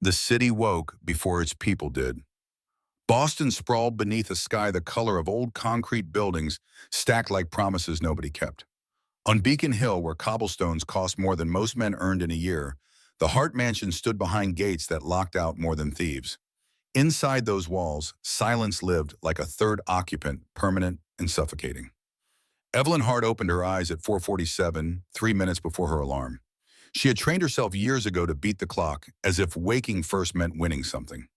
The city woke before its people did. Boston sprawled beneath a sky the color of old concrete buildings stacked like promises nobody kept. On Beacon Hill, where cobblestones cost more than most men earned in a year, the Hart Mansion stood behind gates that locked out more than thieves. Inside those walls, silence lived like a third occupant, permanent and suffocating. Evelyn Hart opened her eyes at 4:47, 3 minutes before her alarm. She had trained herself years ago to beat the clock, as if waking first meant winning something.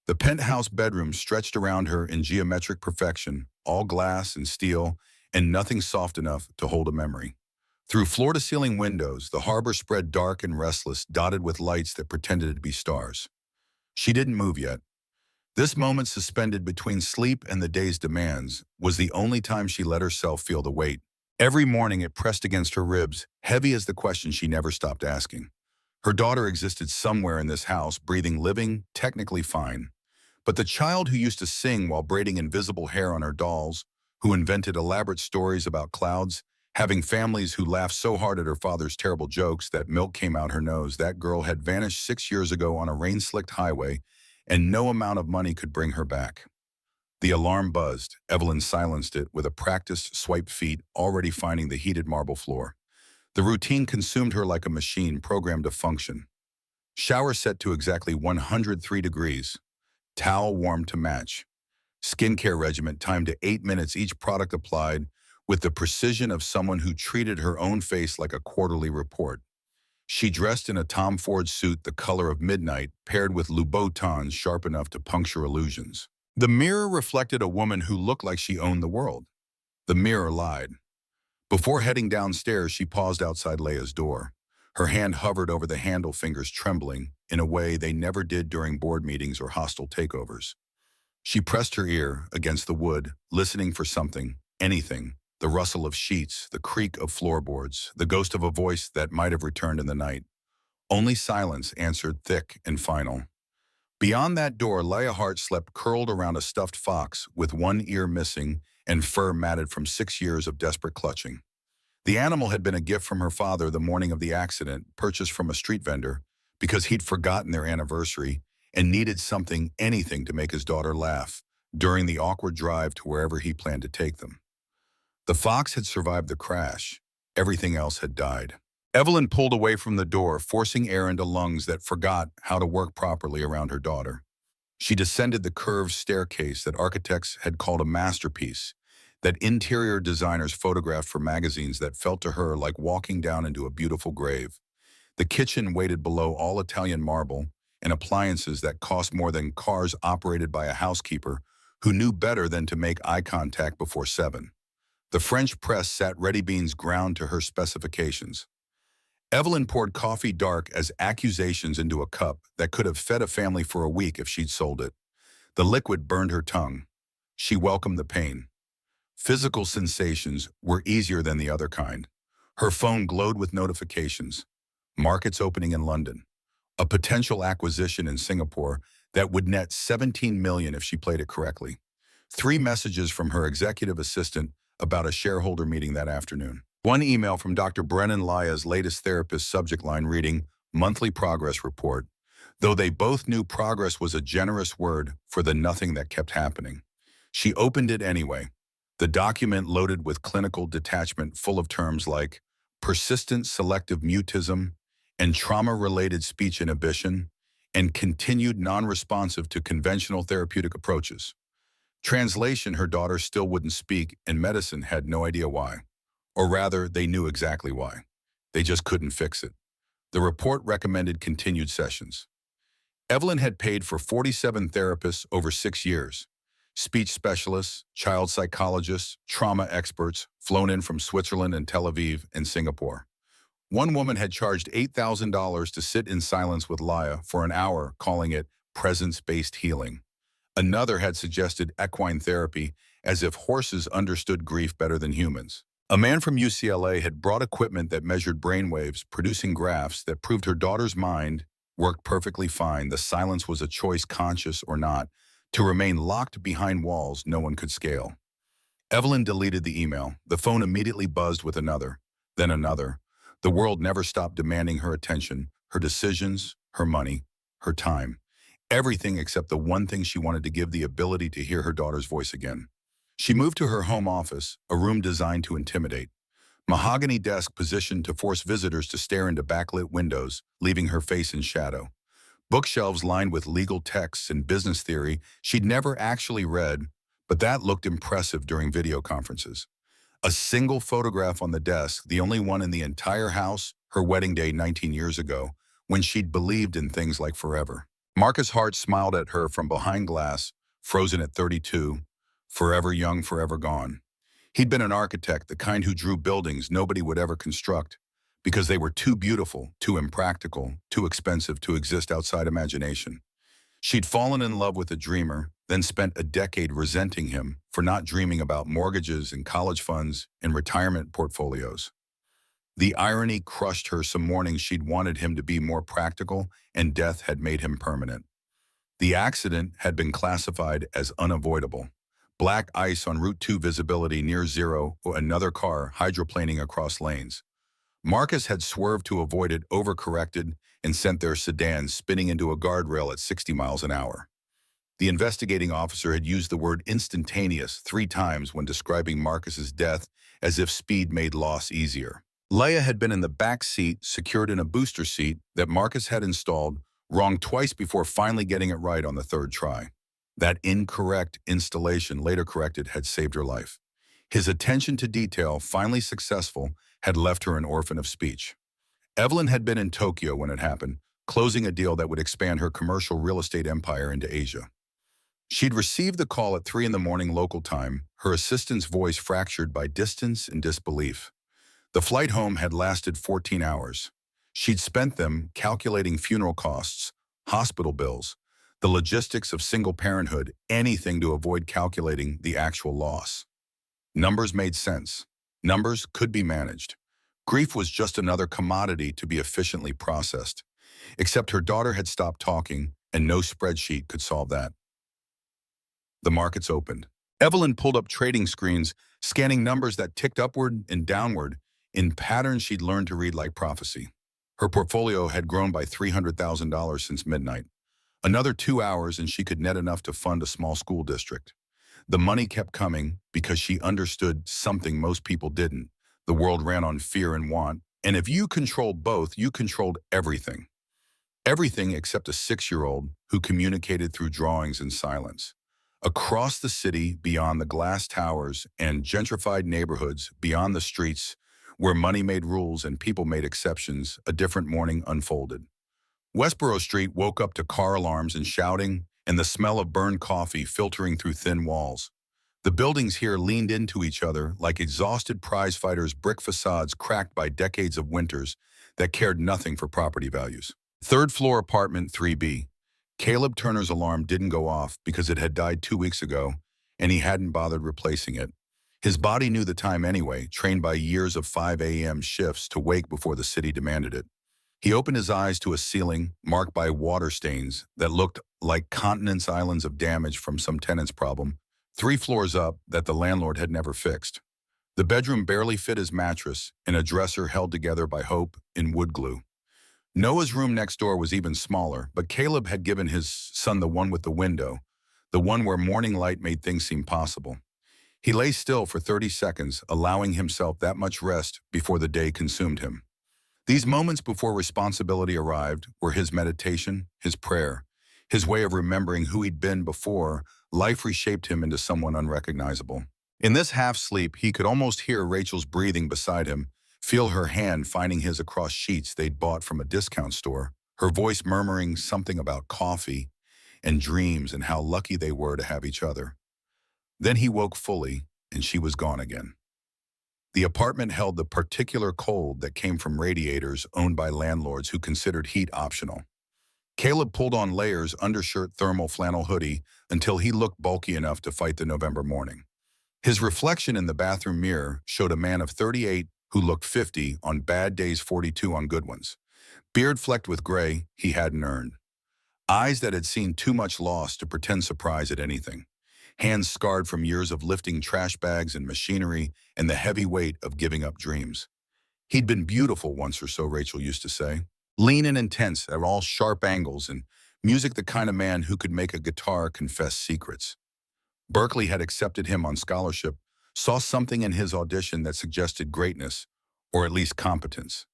The penthouse bedroom stretched around her in geometric perfection, all glass and steel, and nothing soft enough to hold a memory. Through floor-to-ceiling windows, the harbor spread dark and restless, dotted with lights that pretended to be stars. She didn't move yet. This moment, suspended between sleep and the day's demands, was the only time she let herself feel the weight. Every morning it pressed against her ribs, heavy as the question she never stopped asking. Her daughter existed somewhere in this house, breathing, living, technically fine. But the child who used to sing while braiding invisible hair on her dolls, who invented elaborate stories about clouds, having families who laughed so hard at her father's terrible jokes that milk came out her nose, that girl had vanished 6 years ago on a rain-slicked highway, and no amount of money could bring her back. The alarm buzzed. Evelyn silenced it with a practiced swipe feet, already finding the heated marble floor. The routine consumed her like a machine programmed to function. Shower set to exactly 103 degrees. Towel warmed to match. Skincare regimen timed to 8 minutes, each product applied with the precision of someone who treated her own face like a quarterly report. She dressed in a Tom Ford suit the color of midnight, paired with Louboutins sharp enough to puncture illusions. The mirror reflected a woman who looked like she owned the world. The mirror lied. Before heading downstairs, she paused outside Leia's door. Her hand hovered over the handle, fingers trembling, in a way they never did during board meetings or hostile takeovers. She pressed her ear against the wood, listening for something, anything, the rustle of sheets, the creak of floorboards, the ghost of a voice that might have returned in the night. Only silence answered, thick and final. Beyond that door, Leia Hart slept curled around a stuffed fox with one ear missing and fur matted from 6 years of desperate clutching. The animal had been a gift from her father the morning of the accident, purchased from a street vendor, because he'd forgotten their anniversary and needed something, anything, to make his daughter laugh during the awkward drive to wherever he planned to take them. The fox had survived the crash. Everything else had died. Evelyn pulled away from the door, forcing air into lungs that forgot how to work properly around her daughter. She descended the curved staircase that architects had called a masterpiece, that interior designers photographed for magazines, that felt to her like walking down into a beautiful grave. The kitchen waited below all Italian marble and appliances that cost more than cars operated by a housekeeper who knew better than to make eye contact before 7. The French press sat ready, beans ground to her specifications. Evelyn poured coffee dark as accusations into a cup that could have fed a family for a week if she'd sold it. The liquid burned her tongue. She welcomed the pain. Physical sensations were easier than the other kind. Her phone glowed with notifications. Markets opening in London. A potential acquisition in Singapore that would net $17 million if she played it correctly. 3 messages from her executive assistant about a shareholder meeting that afternoon. 1 email from Dr. Brennan Leia's latest therapist, subject line reading, monthly progress report, though they both knew progress was a generous word for the nothing that kept happening. She opened it anyway. The document loaded with clinical detachment, full of terms like persistent selective mutism and trauma-related speech inhibition and continued non-responsive to conventional therapeutic approaches. Translation: her daughter still wouldn't speak, and medicine had no idea why. Or rather, they knew exactly why. They just couldn't fix it. The report recommended continued sessions. Evelyn had paid for 47 therapists over 6 years. Speech specialists, child psychologists, trauma experts, flown in from Switzerland and Tel Aviv and Singapore. One woman had charged $8,000 to sit in silence with Leia for an hour, calling it presence-based healing. Another had suggested equine therapy, as if horses understood grief better than humans. A man from UCLA had brought equipment that measured brainwaves, producing graphs that proved her daughter's mind worked perfectly fine. The silence was a choice, conscious or not, to remain locked behind walls no one could scale. Evelyn deleted the email. The phone immediately buzzed with another, then another. The world never stopped demanding her attention, her decisions, her money, her time. Everything except the one thing she wanted to give: the ability to hear her daughter's voice again. She moved to her home office, a room designed to intimidate. Mahogany desk positioned to force visitors to stare into backlit windows, leaving her face in shadow. Bookshelves lined with legal texts and business theory she'd never actually read, but that looked impressive during video conferences. A single photograph on the desk, the only one in the entire house, her wedding day 19 years ago, when she'd believed in things like forever. Marcus Hart smiled at her from behind glass, frozen at 32, forever young, forever gone. He'd been an architect, the kind who drew buildings nobody would ever construct, because they were too beautiful, too impractical, too expensive to exist outside imagination. She'd fallen in love with a dreamer, then spent a decade resenting him for not dreaming about mortgages and college funds and retirement portfolios. The irony crushed her. Some mornings she'd wanted him to be more practical, and death had made him permanent. The accident had been classified as unavoidable. Black ice on Route 2 visibility near zero, or another car hydroplaning across lanes. Marcus had swerved to avoid it, overcorrected, and sent their sedan spinning into a guardrail at 60 miles an hour. The investigating officer had used the word instantaneous 3 times when describing Marcus's death, as if speed made loss easier. Leia had been in the back seat, secured in a booster seat that Marcus had installed, wrong twice before finally getting it right on the 3rd try. That incorrect installation, later corrected, had saved her life. His attention to detail, finally successful, had left her an orphan of speech. Evelyn had been in Tokyo when it happened, closing a deal that would expand her commercial real estate empire into Asia. She'd received the call at 3 in the morning local time, her assistant's voice fractured by distance and disbelief. The flight home had lasted 14 hours. She'd spent them calculating funeral costs, hospital bills, the logistics of single parenthood, anything to avoid calculating the actual loss. Numbers made sense. Numbers could be managed. Grief was just another commodity to be efficiently processed. Except her daughter had stopped talking, and no spreadsheet could solve that. The markets opened. Evelyn pulled up trading screens, scanning numbers that ticked upward and downward in patterns she'd learned to read like prophecy. Her portfolio had grown by $300,000 since midnight. Another 2 hours and she could net enough to fund a small school district. The money kept coming because she understood something most people didn't. The world ran on fear and want, and if you controlled both, you controlled everything. Everything except a 6-year-old who communicated through drawings and silence. Across the city, beyond the glass towers and gentrified neighborhoods, beyond the streets, where money made rules and people made exceptions, a different morning unfolded. Westboro Street woke up to car alarms and shouting, and the smell of burned coffee filtering through thin walls. The buildings here leaned into each other like exhausted prize fighters, brick facades cracked by decades of winters that cared nothing for property values. 3rd floor apartment 3B. Caleb Turner's alarm didn't go off because it had died 2 weeks ago, and he hadn't bothered replacing it. His body knew the time anyway, trained by years of 5 a.m. shifts to wake before the city demanded it. He opened his eyes to a ceiling marked by water stains that looked like continents, islands of damage from some tenant's problem, 3 floors up, that the landlord had never fixed. The bedroom barely fit his mattress, and a dresser held together by hope in wood glue. Noah's room next door was even smaller, but Caleb had given his son the one with the window, the one where morning light made things seem possible. He lay still for 30 seconds, allowing himself that much rest before the day consumed him. These moments before responsibility arrived were his meditation, his prayer, his way of remembering who he'd been before life reshaped him into someone unrecognizable. In this half-sleep, he could almost hear Rachel's breathing beside him, feel her hand finding his across sheets they'd bought from a discount store, her voice murmuring something about coffee and dreams and how lucky they were to have each other. Then he woke fully, and she was gone again. The apartment held the particular cold that came from radiators owned by landlords who considered heat optional. Caleb pulled on layers, undershirt, thermal flannel hoodie, until he looked bulky enough to fight the November morning. His reflection in the bathroom mirror showed a man of 38 who looked 50 on bad days, 42 on good ones. Beard flecked with gray he hadn't earned. Eyes that had seen too much loss to pretend surprise at anything. Hands scarred from years of lifting trash bags and machinery and the heavy weight of giving up dreams. He'd been beautiful once or so, Rachel used to say. Lean and intense at all sharp angles and Music, the kind of man who could make a guitar confess secrets. Berkeley had accepted him on scholarship, saw something in his audition that suggested greatness, or at least competence.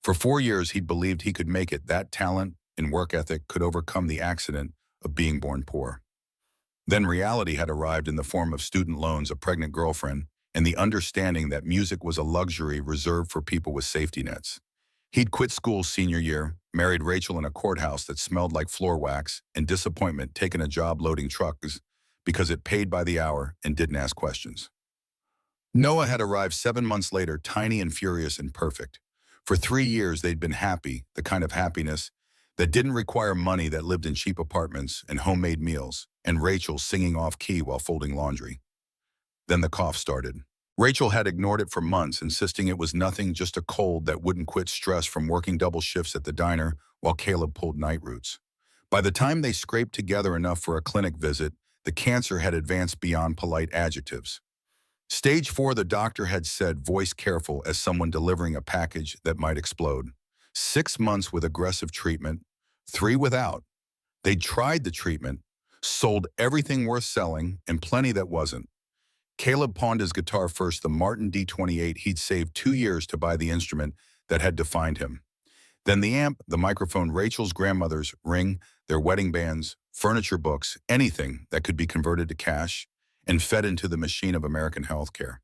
For 4 years, he'd believed he could make it. That talent and work ethic could overcome the accident of being born poor. Then reality had arrived in the form of student loans, a pregnant girlfriend, and the understanding that music was a luxury reserved for people with safety nets. He'd quit school senior year, married Rachel in a courthouse that smelled like floor wax, and disappointment taken a job loading trucks because it paid by the hour and didn't ask questions. Noah had arrived 7 months later, tiny and furious and perfect. For 3 years, they'd been happy, the kind of happiness that didn't require money, that lived in cheap apartments and homemade meals, and Rachel singing off-key while folding laundry. Then the cough started. Rachel had ignored it for months, insisting it was nothing, just a cold that wouldn't quit, stress from working double shifts at the diner while Caleb pulled night routes. By the time they scraped together enough for a clinic visit, the cancer had advanced beyond polite adjectives. Stage 4, the doctor had said, voice careful as someone delivering a package that might explode. 6 months with aggressive treatment, 3 without. They'd tried the treatment, sold everything worth selling, and plenty that wasn't. Caleb pawned his guitar first, the Martin D28. He'd saved 2 years to buy the instrument that had defined him. Then the amp, the microphone, Rachel's grandmother's ring, their wedding bands, furniture, books, anything that could be converted to cash and fed into the machine of American healthcare.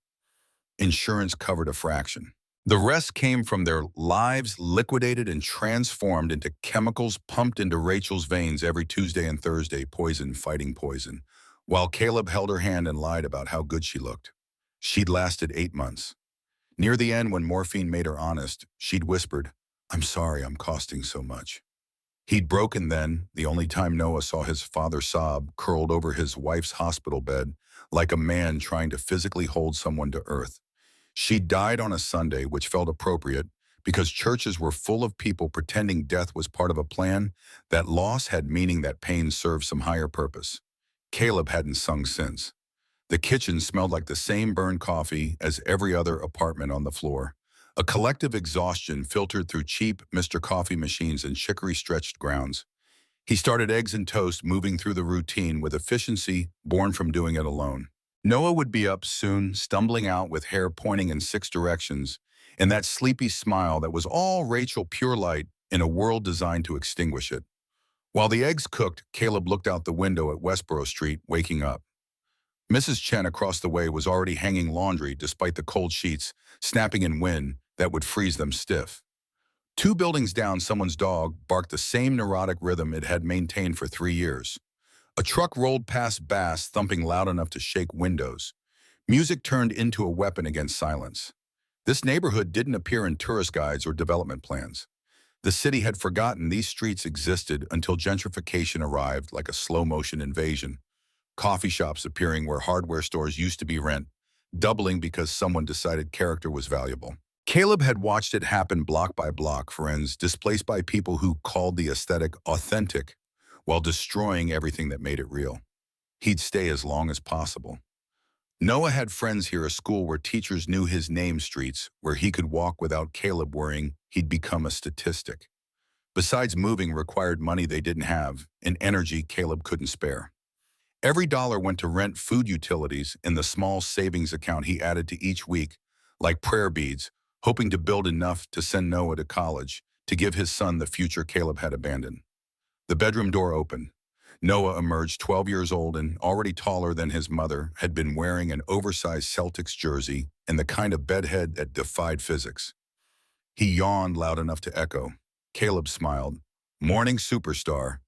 Insurance covered a fraction. The rest came from their lives liquidated and transformed into chemicals pumped into Rachel's veins every Tuesday and Thursday, poison fighting poison, while Caleb held her hand and lied about how good she looked. She'd lasted 8 months. Near the end, when morphine made her honest, she'd whispered, "I'm sorry I'm costing so much." He'd broken then, the only time Noah saw his father sob, curled over his wife's hospital bed, like a man trying to physically hold someone to earth. She died on a Sunday, which felt appropriate because churches were full of people pretending death was part of a plan, that loss had meaning, that pain served some higher purpose. Caleb hadn't sung since. The kitchen smelled like the same burned coffee as every other apartment on the floor. A collective exhaustion filtered through cheap Mr. Coffee machines and chicory-stretched grounds. He started eggs and toast, moving through the routine with efficiency born from doing it alone. Noah would be up soon, stumbling out with hair pointing in 6 directions, and that sleepy smile that was all Rachel, pure light in a world designed to extinguish it. While the eggs cooked, Caleb looked out the window at Westboro Street, waking up. Mrs. Chen across the way was already hanging laundry despite the cold sheets, snapping in wind that would freeze them stiff. 2 buildings down, someone's dog barked the same neurotic rhythm it had maintained for 3 years. A truck rolled past Bass, thumping loud enough to shake windows. Music turned into a weapon against silence. This neighborhood didn't appear in tourist guides or development plans. The city had forgotten these streets existed until gentrification arrived like a slow-motion invasion. Coffee shops appearing where hardware stores used to be, rent doubling because someone decided character was valuable. Caleb had watched it happen block by block, friends displaced by people who called the aesthetic authentic while destroying everything that made it real. He'd stay as long as possible. Noah had friends here, a school where teachers knew his name, streets where he could walk without Caleb worrying he'd become a statistic. Besides, moving required money they didn't have, and energy Caleb couldn't spare. Every dollar went to rent, food, utilities, and the small savings account he added to each week, like prayer beads, hoping to build enough to send Noah to college, to give his son the future Caleb had abandoned. The bedroom door opened. Noah emerged, 12 years old and already taller than his mother, had been wearing an oversized Celtics jersey and the kind of bedhead that defied physics. He yawned loud enough to echo. Caleb smiled. "Morning, superstar."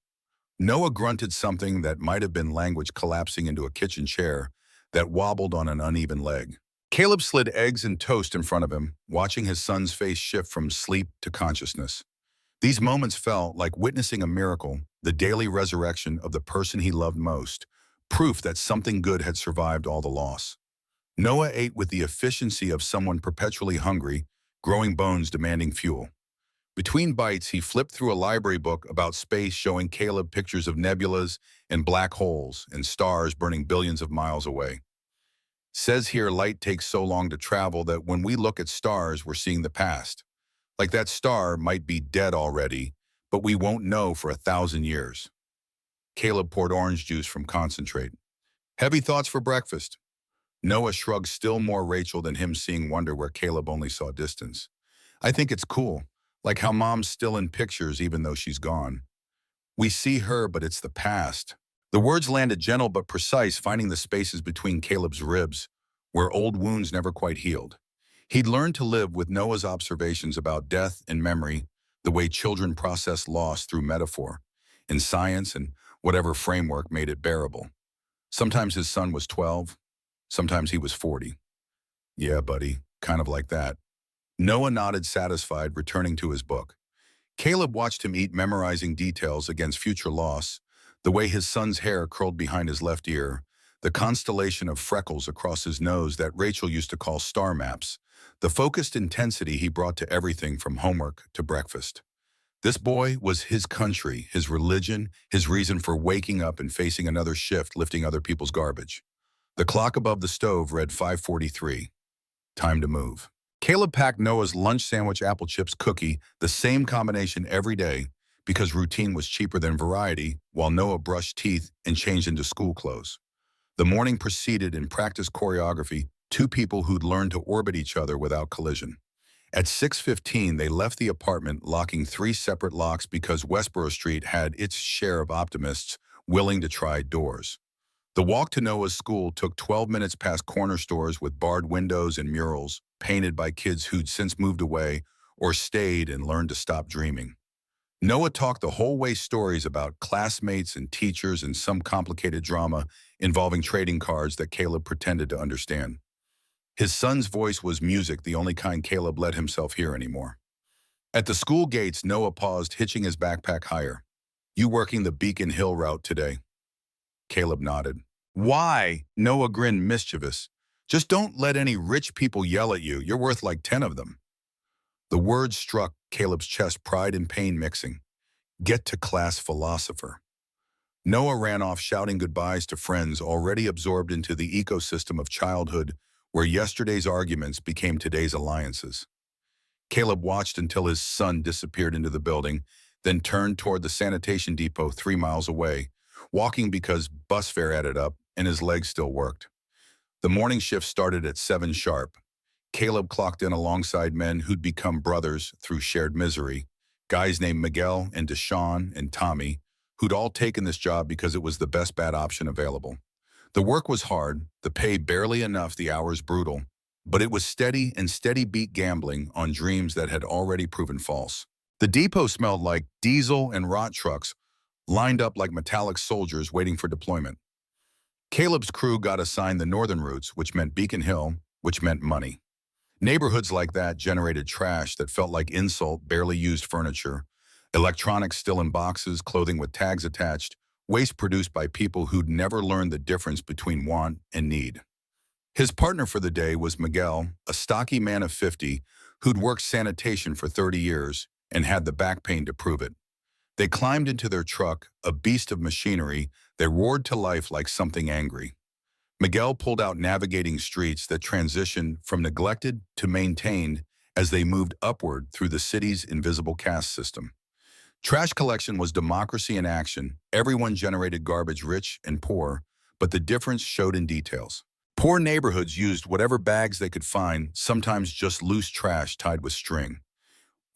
Noah grunted something that might have been language, collapsing into a kitchen chair that wobbled on an uneven leg. Caleb slid eggs and toast in front of him, watching his son's face shift from sleep to consciousness. These moments felt like witnessing a miracle, the daily resurrection of the person he loved most, proof that something good had survived all the loss. Noah ate with the efficiency of someone perpetually hungry, growing bones demanding fuel. Between bites, he flipped through a library book about space, showing Caleb pictures of nebulas and black holes and stars burning billions of miles away. Says here, light takes so long to travel that when we look at stars, we're seeing the past. Like that star might be dead already, but we won't know for 1,000 years. Caleb poured orange juice from concentrate. Heavy thoughts for breakfast. Noah shrugged, still more Rachel than him, seeing wonder where Caleb only saw distance. I think it's cool, like how mom's still in pictures even though she's gone. We see her, but it's the past. The words landed gentle but precise, finding the spaces between Caleb's ribs, where old wounds never quite healed. He'd learned to live with Noah's observations about death and memory, the way children process loss through metaphor, in science and whatever framework made it bearable. Sometimes his son was 12, sometimes he was 40. Yeah, buddy, kind of like that. Noah nodded, satisfied, returning to his book. Caleb watched him eat, memorizing details against future loss, the way his son's hair curled behind his left ear, the constellation of freckles across his nose that Rachel used to call star maps, the focused intensity he brought to everything from homework to breakfast. This boy was his country, his religion, his reason for waking up and facing another shift, lifting other people's garbage. The clock above the stove read 5:43. Time to move. Caleb packed Noah's lunch sandwich, apple chips, cookie, the same combination every day, because routine was cheaper than variety, while Noah brushed teeth and changed into school clothes. The morning proceeded in practice choreography, two people who'd learned to orbit each other without collision. At 6:15, they left the apartment, locking three separate locks because Westboro Street had its share of optimists willing to try doors. The walk to Noah's school took 12 minutes past corner stores with barred windows and murals painted by kids who'd since moved away or stayed and learned to stop dreaming. Noah talked the whole way, stories about classmates and teachers and some complicated drama involving trading cards that Caleb pretended to understand. His son's voice was music, the only kind Caleb let himself hear anymore. At the school gates, Noah paused, hitching his backpack higher. "You working the Beacon Hill route today?" Caleb nodded. "Why?" Noah grinned, mischievous. "Just don't let any rich people yell at you. You're worth like 10 of them." The words struck Caleb's chest, pride and pain mixing. "Get to class, philosopher." Noah ran off, shouting goodbyes to friends already absorbed into the ecosystem of childhood, where yesterday's arguments became today's alliances. Caleb watched until his son disappeared into the building, then turned toward the sanitation depot 3 miles away, walking because bus fare added up and his legs still worked. The morning shift started at 7 sharp. Caleb clocked in alongside men who'd become brothers through shared misery, guys named Miguel and Deshaun and Tommy, who'd all taken this job because it was the best bad option available. The work was hard, the pay barely enough, the hours brutal, but it was steady, and steady beat gambling on dreams that had already proven false. The depot smelled like diesel and rot trucks, lined up like metallic soldiers waiting for deployment. Caleb's crew got assigned the northern routes, which meant Beacon Hill, which meant money. Neighborhoods like that generated trash that felt like insult, barely used furniture, electronics still in boxes, clothing with tags attached, waste produced by people who'd never learned the difference between want and need. His partner for the day was Miguel, a stocky man of 50 who'd worked sanitation for 30 years and had the back pain to prove it. They climbed into their truck, a beast of machinery that roared to life like something angry. Miguel pulled out, navigating streets that transitioned from neglected to maintained as they moved upward through the city's invisible caste system. Trash collection was democracy in action. Everyone generated garbage, rich and poor, but the difference showed in details. Poor neighborhoods used whatever bags they could find, sometimes just loose trash tied with string.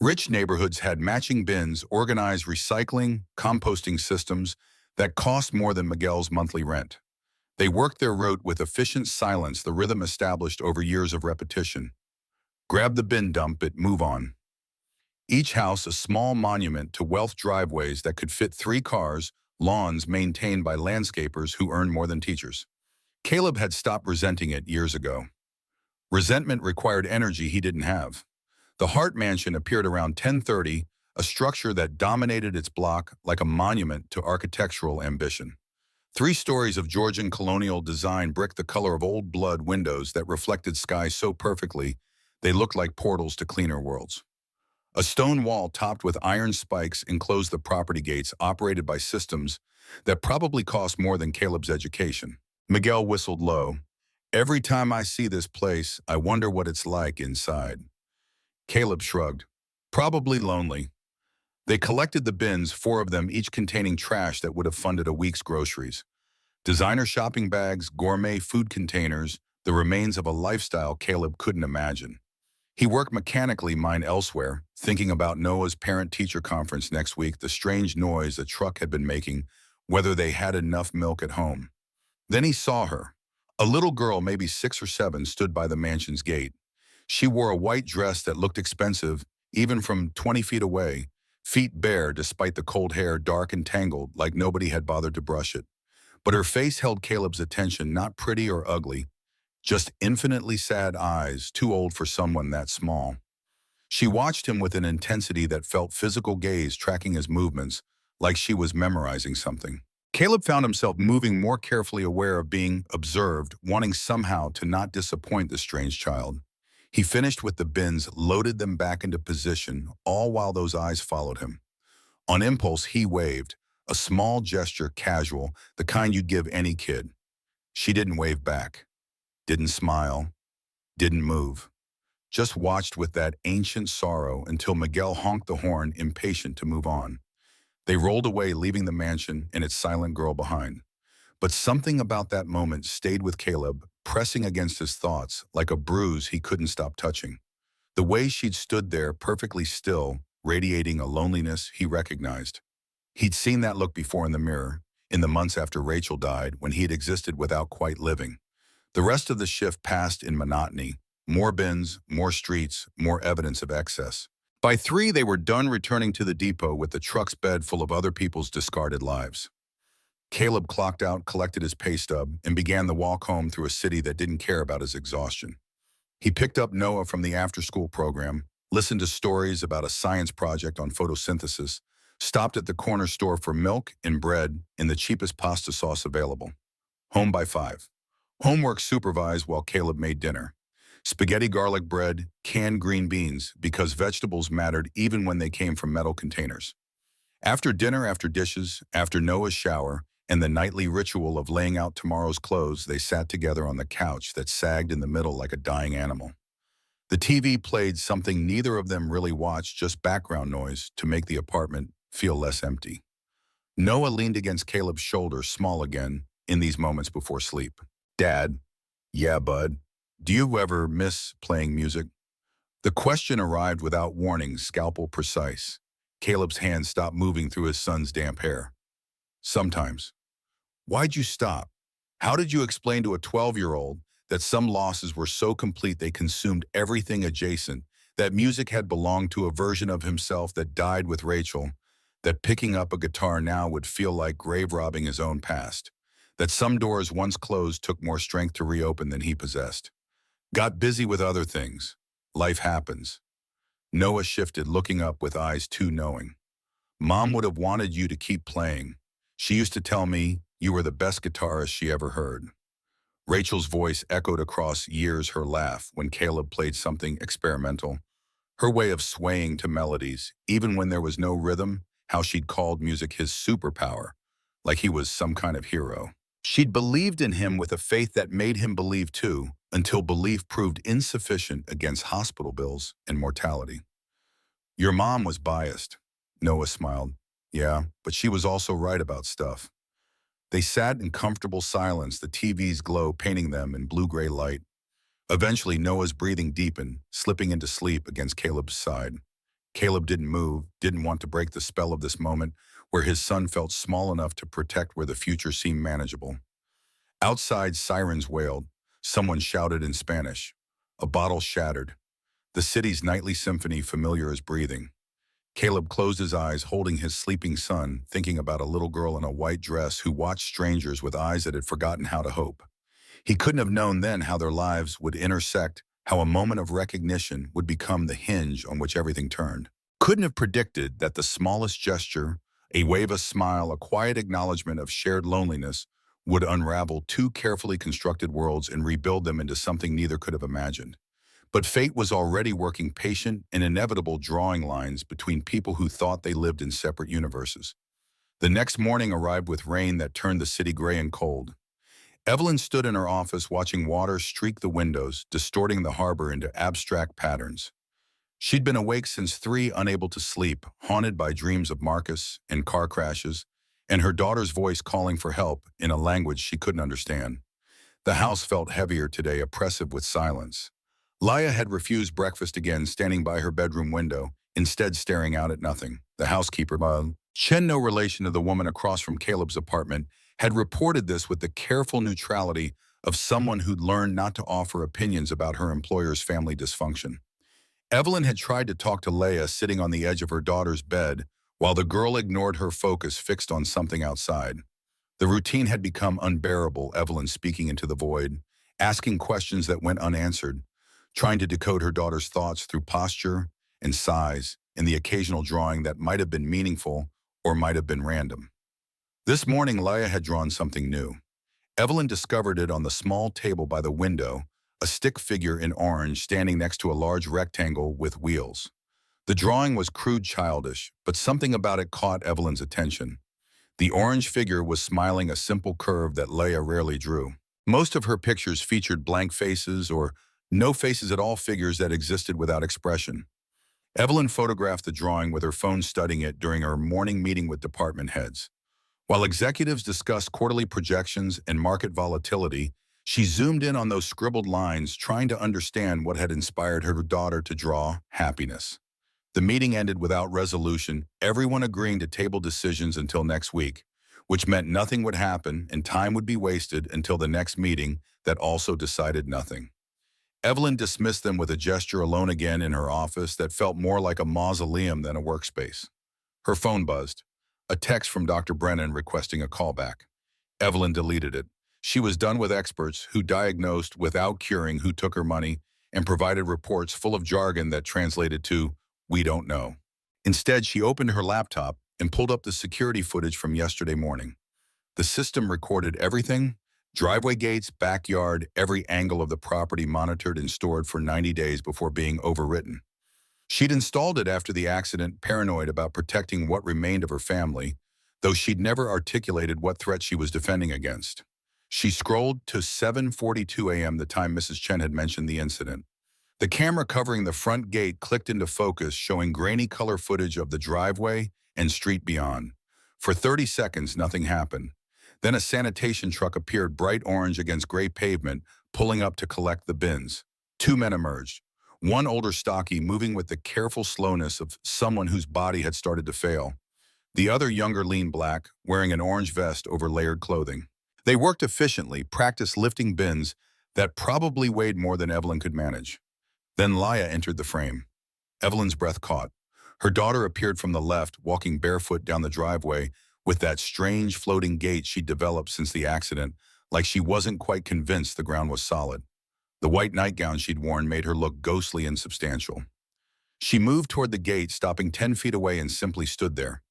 Rich neighborhoods had matching bins, organized recycling, composting systems that cost more than Miguel's monthly rent. They worked their route with efficient silence, the rhythm established over years of repetition. Grab the bin, dump it, move on. Each house a small monument to wealth, driveways that could fit 3 cars, lawns maintained by landscapers who earned more than teachers. Caleb had stopped resenting it years ago. Resentment required energy he didn't have. The Hart Mansion appeared around 10:30, a structure that dominated its block like a monument to architectural ambition. 3 stories of Georgian colonial design, brick the color of old blood, windows that reflected sky so perfectly they looked like portals to cleaner worlds. A stone wall topped with iron spikes enclosed the property gates, operated by systems that probably cost more than Caleb's education. Miguel whistled low. "Every time I see this place, I wonder what it's like inside." Caleb shrugged. "Probably lonely." They collected the bins, 4 of them, each containing trash that would have funded a week's groceries. Designer shopping bags, gourmet food containers, the remains of a lifestyle Caleb couldn't imagine. He worked mechanically, mind elsewhere, thinking about Noah's parent-teacher conference next week, the strange noise the truck had been making, whether they had enough milk at home. Then he saw her. A little girl, maybe 6 or 7, stood by the mansion's gate. She wore a white dress that looked expensive, even from 20 feet away, feet bare despite the cold hair dark and tangled like nobody had bothered to brush it. But her face held Caleb's attention, not pretty or ugly, just infinitely sad eyes, too old for someone that small. She watched him with an intensity that felt physical gaze tracking his movements, like she was memorizing something. Caleb found himself moving more carefully, aware of being observed, wanting somehow to not disappoint the strange child. He finished with the bins, loaded them back into position, all while those eyes followed him. On impulse, he waved, a small gesture, casual, the kind you'd give any kid. She didn't wave back, didn't smile, didn't move. Just watched with that ancient sorrow until Miguel honked the horn, impatient to move on. They rolled away, leaving the mansion and its silent girl behind. But something about that moment stayed with Caleb, pressing against his thoughts like a bruise he couldn't stop touching. The way she'd stood there, perfectly still, radiating a loneliness he recognized. He'd seen that look before in the mirror, in the months after Rachel died, when he had existed without quite living. The rest of the shift passed in monotony. More bins, more streets, more evidence of excess. By 3, they were done, returning to the depot with the truck's bed full of other people's discarded lives. Caleb clocked out, collected his pay stub, and began the walk home through a city that didn't care about his exhaustion. He picked up Noah from the after-school program, listened to stories about a science project on photosynthesis, stopped at the corner store for milk and bread in the cheapest pasta sauce available. Home by 5. Homework supervised while Caleb made dinner. Spaghetti, garlic bread, canned green beans, because vegetables mattered even when they came from metal containers. After dinner, after dishes, after Noah's shower, and the nightly ritual of laying out tomorrow's clothes, they sat together on the couch that sagged in the middle like a dying animal. The TV played something neither of them really watched, just background noise to make the apartment feel less empty. Noah leaned against Caleb's shoulder, small again, in these moments before sleep. Dad, yeah, bud, do you ever miss playing music? The question arrived without warning, scalpel precise. Caleb's hand stopped moving through his son's damp hair. Sometimes. Why'd you stop? How did you explain to a 12-year-old that some losses were so complete they consumed everything adjacent, that music had belonged to a version of himself that died with Rachel, that picking up a guitar now would feel like grave robbing his own past, that some doors once closed took more strength to reopen than he possessed? Got busy with other things. Life happens. Noah shifted, looking up with eyes too knowing. Mom would have wanted you to keep playing. She used to tell me you were the best guitarist she ever heard. Rachel's voice echoed across years, her laugh when Caleb played something experimental, her way of swaying to melodies, even when there was no rhythm, how she'd called music his superpower, like he was some kind of hero. She'd believed in him with a faith that made him believe too, until belief proved insufficient against hospital bills and mortality. Your mom was biased. Noah smiled. Yeah, but she was also right about stuff. They sat in comfortable silence, the TV's glow painting them in blue-gray light. Eventually, Noah's breathing deepened, slipping into sleep against Caleb's side. Caleb didn't move, didn't want to break the spell of this moment where his son felt small enough to protect where the future seemed manageable. Outside, sirens wailed. Someone shouted in Spanish. A bottle shattered. The city's nightly symphony, familiar as breathing. Caleb closed his eyes, holding his sleeping son, thinking about a little girl in a white dress who watched strangers with eyes that had forgotten how to hope. He couldn't have known then how their lives would intersect, how a moment of recognition would become the hinge on which everything turned. Couldn't have predicted that the smallest gesture, a wave, a smile, a quiet acknowledgement of shared loneliness, would unravel 2 carefully constructed worlds and rebuild them into something neither could have imagined. But fate was already working patient and inevitable drawing lines between people who thought they lived in separate universes. The next morning arrived with rain that turned the city gray and cold. Evelyn stood in her office watching water streak the windows, distorting the harbor into abstract patterns. She'd been awake since 3, unable to sleep, haunted by dreams of Marcus and car crashes, and her daughter's voice calling for help in a language she couldn't understand. The house felt heavier today, oppressive with silence. Laya had refused breakfast again, standing by her bedroom window, instead staring out at nothing. The housekeeper, Chen, no relation to the woman across from Caleb's apartment, had reported this with the careful neutrality of someone who'd learned not to offer opinions about her employer's family dysfunction. Evelyn had tried to talk to Leia sitting on the edge of her daughter's bed, while the girl ignored her focus fixed on something outside. The routine had become unbearable, Evelyn speaking into the void, asking questions that went unanswered, trying to decode her daughter's thoughts through posture and size and the occasional drawing that might have been meaningful or might have been random. This morning, Leia had drawn something new. Evelyn discovered it on the small table by the window, a stick figure in orange standing next to a large rectangle with wheels. The drawing was crude, childish, but something about it caught Evelyn's attention. The orange figure was smiling, a simple curve that Leia rarely drew. Most of her pictures featured blank faces or no faces at all, figures that existed without expression. Evelyn photographed the drawing with her phone, studying it during her morning meeting with department heads. While executives discussed quarterly projections and market volatility, she zoomed in on those scribbled lines, trying to understand what had inspired her daughter to draw happiness. The meeting ended without resolution, everyone agreeing to table decisions until next week, which meant nothing would happen and time would be wasted until the next meeting that also decided nothing. Evelyn dismissed them with a gesture, alone again in her office that felt more like a mausoleum than a workspace. Her phone buzzed. A text from Dr. Brennan requesting a callback. Evelyn deleted it. She was done with experts who diagnosed without curing, who took her money, and provided reports full of jargon that translated to, "We don't know." Instead, she opened her laptop and pulled up the security footage from yesterday morning. The system recorded everything: driveway gates, backyard, every angle of the property monitored and stored for 90 days before being overwritten. She'd installed it after the accident, paranoid about protecting what remained of her family, though she'd never articulated what threat she was defending against. She scrolled to 7:42 a.m., the time Mrs. Chen had mentioned the incident. The camera covering the front gate clicked into focus, showing grainy color footage of the driveway and street beyond. For 30 seconds, nothing happened. Then a sanitation truck appeared, bright orange against gray pavement, pulling up to collect the bins. 2 men emerged. One older, stocky, moving with the careful slowness of someone whose body had started to fail. The other younger, lean, black, wearing an orange vest over layered clothing. They worked efficiently, practiced lifting bins that probably weighed more than Evelyn could manage. Then Laya entered the frame. Evelyn's breath caught. Her daughter appeared from the left, walking barefoot down the driveway with that strange floating gait she'd developed since the accident, like she wasn't quite convinced the ground was solid. The white nightgown she'd worn made her look ghostly and substantial. She moved toward the gate, stopping 10 feet away, and simply stood there.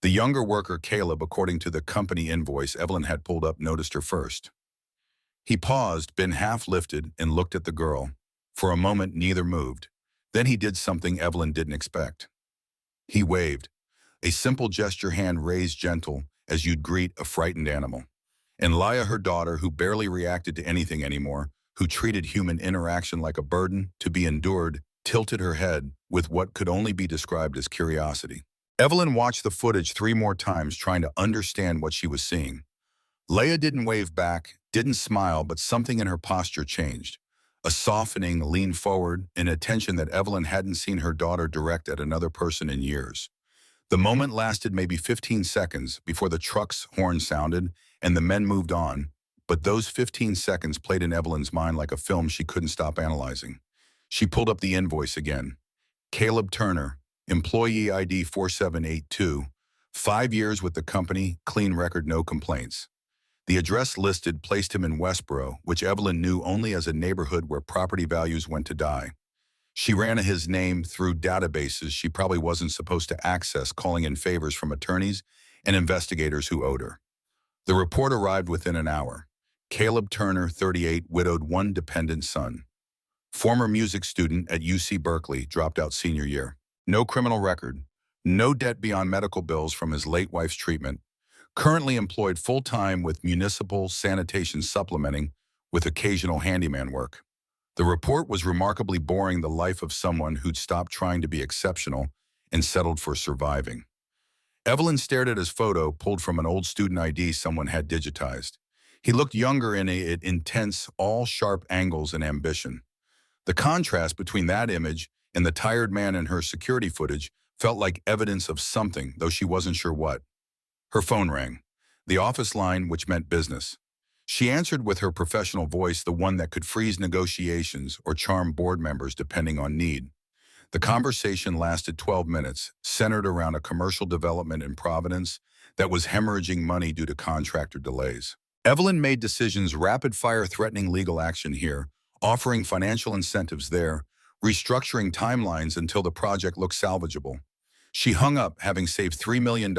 The younger worker, Caleb, according to the company invoice Evelyn had pulled up, noticed her first. He paused, bin half lifted, and looked at the girl. For a moment, neither moved. Then he did something Evelyn didn't expect. He waved. A simple gesture, hand raised, gentle, as you'd greet a frightened animal. And Laya, her daughter, who barely reacted to anything anymore, who treated human interaction like a burden to be endured, tilted her head with what could only be described as curiosity. Evelyn watched the footage 3 more times, trying to understand what she was seeing. Leia didn't wave back, didn't smile, but something in her posture changed. A softening, lean forward, an attention that Evelyn hadn't seen her daughter direct at another person in years. The moment lasted maybe 15 seconds before the truck's horn sounded and the men moved on, but those 15 seconds played in Evelyn's mind like a film she couldn't stop analyzing. She pulled up the invoice again. Caleb Turner, employee ID 4782, 5 years with the company, clean record, no complaints. The address listed placed him in Westboro, which Evelyn knew only as a neighborhood where property values went to die. She ran his name through databases she probably wasn't supposed to access, calling in favors from attorneys and investigators who owed her. The report arrived within an hour. Caleb Turner, 38, widowed, 1 dependent son. Former music student at UC Berkeley, dropped out senior year. No criminal record. No debt beyond medical bills from his late wife's treatment. Currently employed full-time with municipal sanitation, supplementing with occasional handyman work. The report was remarkably boring, the life of someone who'd stopped trying to be exceptional and settled for surviving. Evelyn stared at his photo pulled from an old student ID someone had digitized. He looked younger in it intense, all sharp angles and ambition. The contrast between that image and the tired man in her security footage felt like evidence of something, though she wasn't sure what. Her phone rang. The office line, which meant business. She answered with her professional voice, the one that could freeze negotiations or charm board members depending on need. The conversation lasted 12 minutes, centered around a commercial development in Providence that was hemorrhaging money due to contractor delays. Evelyn made decisions, rapid-fire threatening legal action here, offering financial incentives there, restructuring timelines until the project looked salvageable. She hung up, having saved $3 million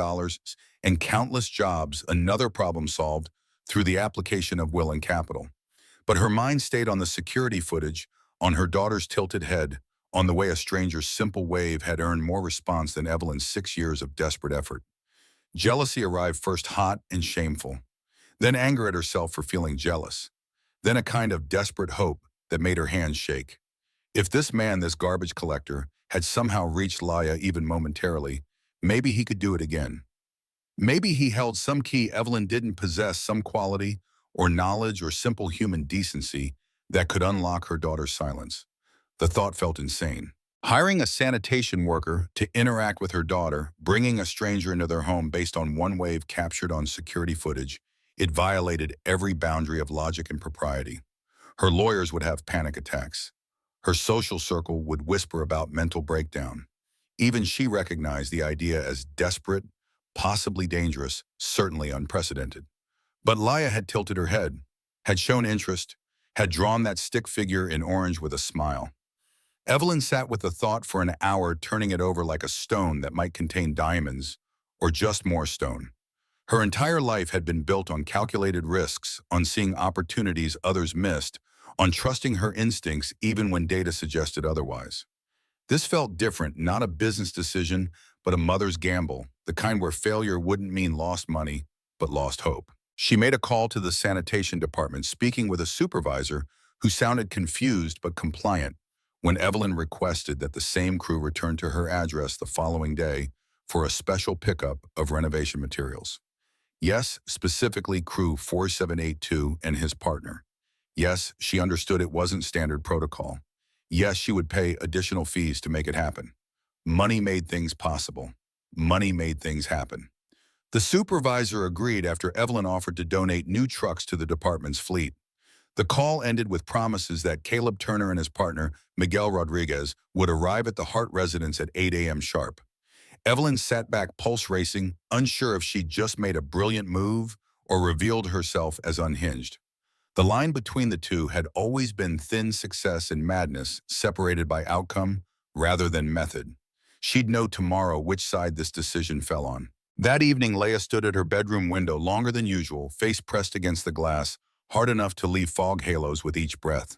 and countless jobs, another problem solved through the application of will and capital. But her mind stayed on the security footage, on her daughter's tilted head, on the way a stranger's simple wave had earned more response than Evelyn's 6 years of desperate effort. Jealousy arrived first, hot and shameful, then anger at herself for feeling jealous, then a kind of desperate hope that made her hands shake. If this man, this garbage collector, had somehow reached Laya even momentarily, maybe he could do it again. Maybe he held some key Evelyn didn't possess, some quality or knowledge or simple human decency that could unlock her daughter's silence. The thought felt insane. Hiring a sanitation worker to interact with her daughter, bringing a stranger into their home based on one wave captured on security footage, it violated every boundary of logic and propriety. Her lawyers would have panic attacks. Her social circle would whisper about mental breakdown. Even she recognized the idea as desperate, possibly dangerous, certainly unprecedented. But Laya had tilted her head, had shown interest, had drawn that stick figure in orange with a smile. Evelyn sat with the thought for an hour, turning it over like a stone that might contain diamonds, or just more stone. Her entire life had been built on calculated risks, on seeing opportunities others missed, on trusting her instincts even when data suggested otherwise. This felt different, not a business decision, but a mother's gamble, the kind where failure wouldn't mean lost money, but lost hope. She made a call to the sanitation department, speaking with a supervisor who sounded confused but compliant, when Evelyn requested that the same crew return to her address the following day for a special pickup of renovation materials. Yes, specifically crew 4782 and his partner. Yes, she understood it wasn't standard protocol. Yes, she would pay additional fees to make it happen. Money made things possible. Money made things happen. The supervisor agreed after Evelyn offered to donate new trucks to the department's fleet. The call ended with promises that Caleb Turner and his partner, Miguel Rodriguez, would arrive at the Hart residence at 8 a.m. sharp. Evelyn sat back, pulse racing, unsure if she'd just made a brilliant move or revealed herself as unhinged. The line between the two had always been thin: success and madness, separated by outcome rather than method. She'd know tomorrow which side this decision fell on. That evening, Leah stood at her bedroom window longer than usual, face pressed against the glass, hard enough to leave fog halos with each breath.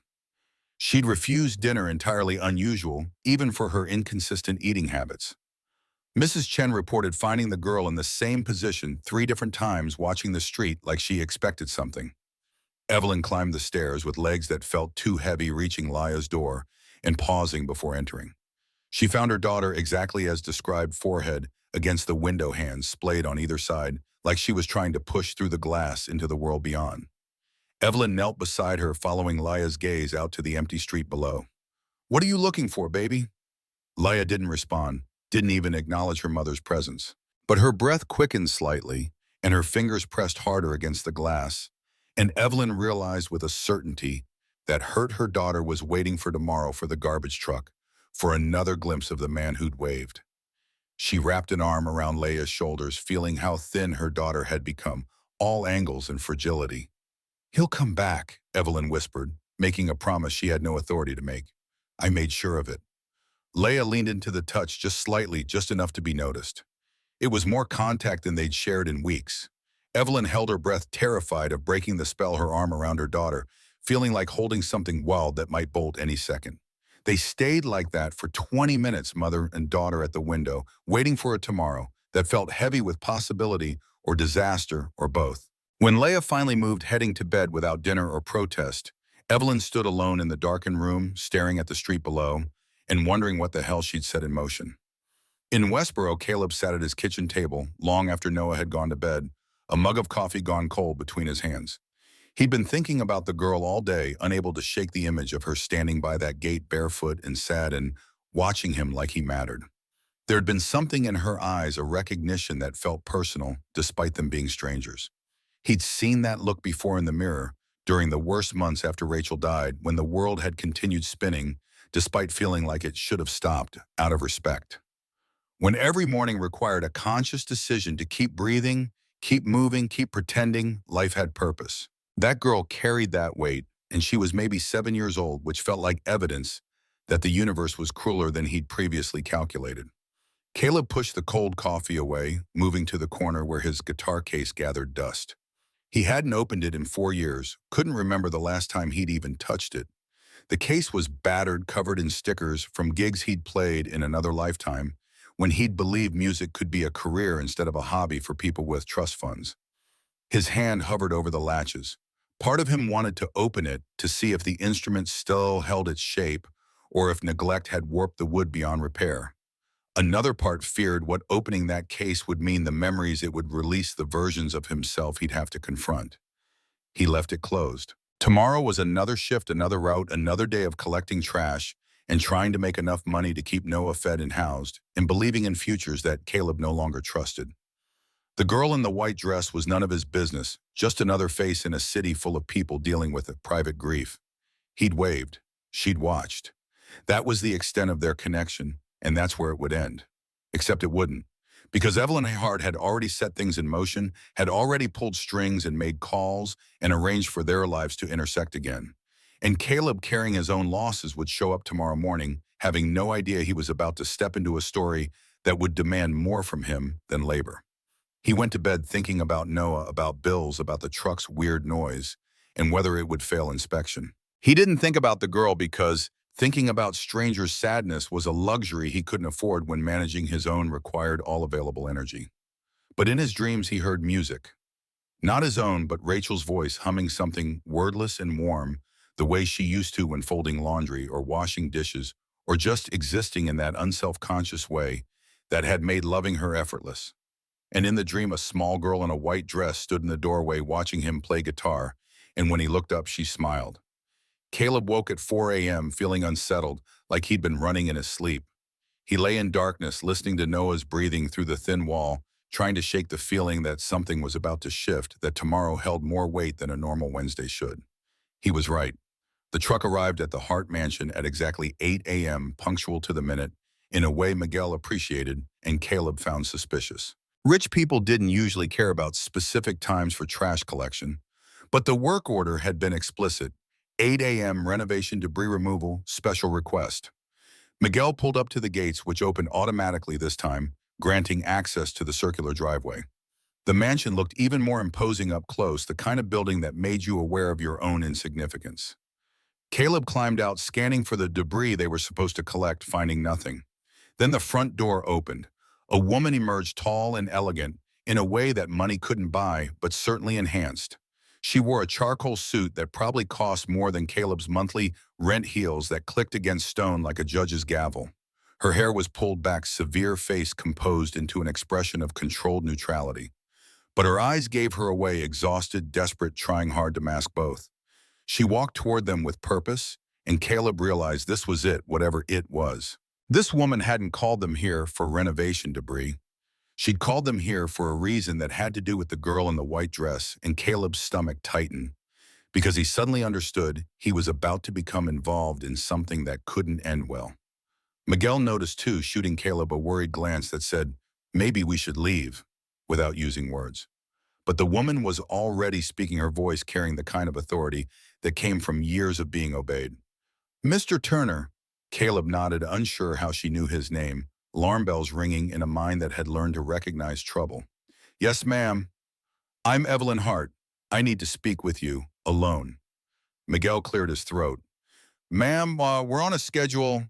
She'd refused dinner, entirely unusual, even for her inconsistent eating habits. Mrs. Chen reported finding the girl in the same position 3 different times, watching the street like she expected something. Evelyn climbed the stairs with legs that felt too heavy, reaching Laya's door and pausing before entering. She found her daughter exactly as described, forehead against the window, hands splayed on either side, like she was trying to push through the glass into the world beyond. Evelyn knelt beside her, following Laya's gaze out to the empty street below. "What are you looking for, baby?" Laya didn't respond, didn't even acknowledge her mother's presence. But her breath quickened slightly, and her fingers pressed harder against the glass, and Evelyn realized with a certainty that her daughter was waiting for tomorrow, for the garbage truck, for another glimpse of the man who'd waved. She wrapped an arm around Laya's shoulders, feeling how thin her daughter had become, all angles and fragility. "He'll come back," Evelyn whispered, making a promise she had no authority to make. "I made sure of it." Leia leaned into the touch just slightly, just enough to be noticed. It was more contact than they'd shared in weeks. Evelyn held her breath, terrified of breaking the spell, her arm around her daughter, feeling like holding something wild that might bolt any second. They stayed like that for 20 minutes, mother and daughter at the window, waiting for a tomorrow that felt heavy with possibility or disaster or both. When Leia finally moved, heading to bed without dinner or protest, Evelyn stood alone in the darkened room, staring at the street below, and wondering what the hell she'd set in motion. In Westboro, Caleb sat at his kitchen table, long after Noah had gone to bed, a mug of coffee gone cold between his hands. He'd been thinking about the girl all day, unable to shake the image of her standing by that gate barefoot and sad and watching him like he mattered. There had been something in her eyes, a recognition that felt personal, despite them being strangers. He'd seen that look before in the mirror, during the worst months after Rachel died, when the world had continued spinning, despite feeling like it should have stopped, out of respect. When every morning required a conscious decision to keep breathing, keep moving, keep pretending life had purpose. That girl carried that weight, and she was maybe 7 years old, which felt like evidence that the universe was crueler than he'd previously calculated. Caleb pushed the cold coffee away, moving to the corner where his guitar case gathered dust. He hadn't opened it in 4 years, couldn't remember the last time he'd even touched it. The case was battered, covered in stickers from gigs he'd played in another lifetime, when he'd believed music could be a career instead of a hobby for people with trust funds. His hand hovered over the latches. Part of him wanted to open it to see if the instrument still held its shape or if neglect had warped the wood beyond repair. Another part feared what opening that case would mean, the memories it would release, the versions of himself he'd have to confront. He left it closed. Tomorrow was another shift, another route, another day of collecting trash and trying to make enough money to keep Noah fed and housed, and believing in futures that Caleb no longer trusted. The girl in the white dress was none of his business, just another face in a city full of people dealing with a private grief. He'd waved. She'd watched. That was the extent of their connection, and that's where it would end. Except it wouldn't. Because Evelyn Hart had already set things in motion, had already pulled strings and made calls and arranged for their lives to intersect again. And Caleb, carrying his own losses, would show up tomorrow morning, having no idea he was about to step into a story that would demand more from him than labor. He went to bed thinking about Noah, about bills, about the truck's weird noise, and whether it would fail inspection. He didn't think about the girl because thinking about strangers' sadness was a luxury he couldn't afford when managing his own required all available energy. But in his dreams he heard music. Not his own, but Rachel's voice, humming something wordless and warm, the way she used to when folding laundry or washing dishes, or just existing in that unself-conscious way that had made loving her effortless. And in the dream, a small girl in a white dress stood in the doorway watching him play guitar, and when he looked up, she smiled. Caleb woke at 4 a.m. feeling unsettled, like he'd been running in his sleep. He lay in darkness, listening to Noah's breathing through the thin wall, trying to shake the feeling that something was about to shift, that tomorrow held more weight than a normal Wednesday should. He was right. The truck arrived at the Hart mansion at exactly 8 a.m., punctual to the minute, in a way Miguel appreciated and Caleb found suspicious. Rich people didn't usually care about specific times for trash collection, but the work order had been explicit: 8 a.m. renovation debris removal, special request. Miguel pulled up to the gates, which opened automatically this time, granting access to the circular driveway. The mansion looked even more imposing up close, the kind of building that made you aware of your own insignificance. Caleb climbed out, scanning for the debris they were supposed to collect, finding nothing. Then the front door opened. A woman emerged, tall and elegant, in a way that money couldn't buy, but certainly enhanced. She wore a charcoal suit that probably cost more than Caleb's monthly rent, heels that clicked against stone like a judge's gavel. Her hair was pulled back, severe face composed into an expression of controlled neutrality. But her eyes gave her away, exhausted, desperate, trying hard to mask both. She walked toward them with purpose, and Caleb realized this was it, whatever it was. This woman hadn't called them here for renovation debris. She'd called them here for a reason that had to do with the girl in the white dress, and Caleb's stomach tightened, because he suddenly understood he was about to become involved in something that couldn't end well. Miguel noticed too, shooting Caleb a worried glance that said, "Maybe we should leave," without using words. But the woman was already speaking, her voice carrying the kind of authority that came from years of being obeyed. "Mr. Turner." Caleb nodded, unsure how she knew his name, alarm bells ringing in a mind that had learned to recognize trouble. "Yes, ma'am. I'm Evelyn Hart. I need to speak with you, alone." Miguel cleared his throat. "Ma'am, we're on a schedule.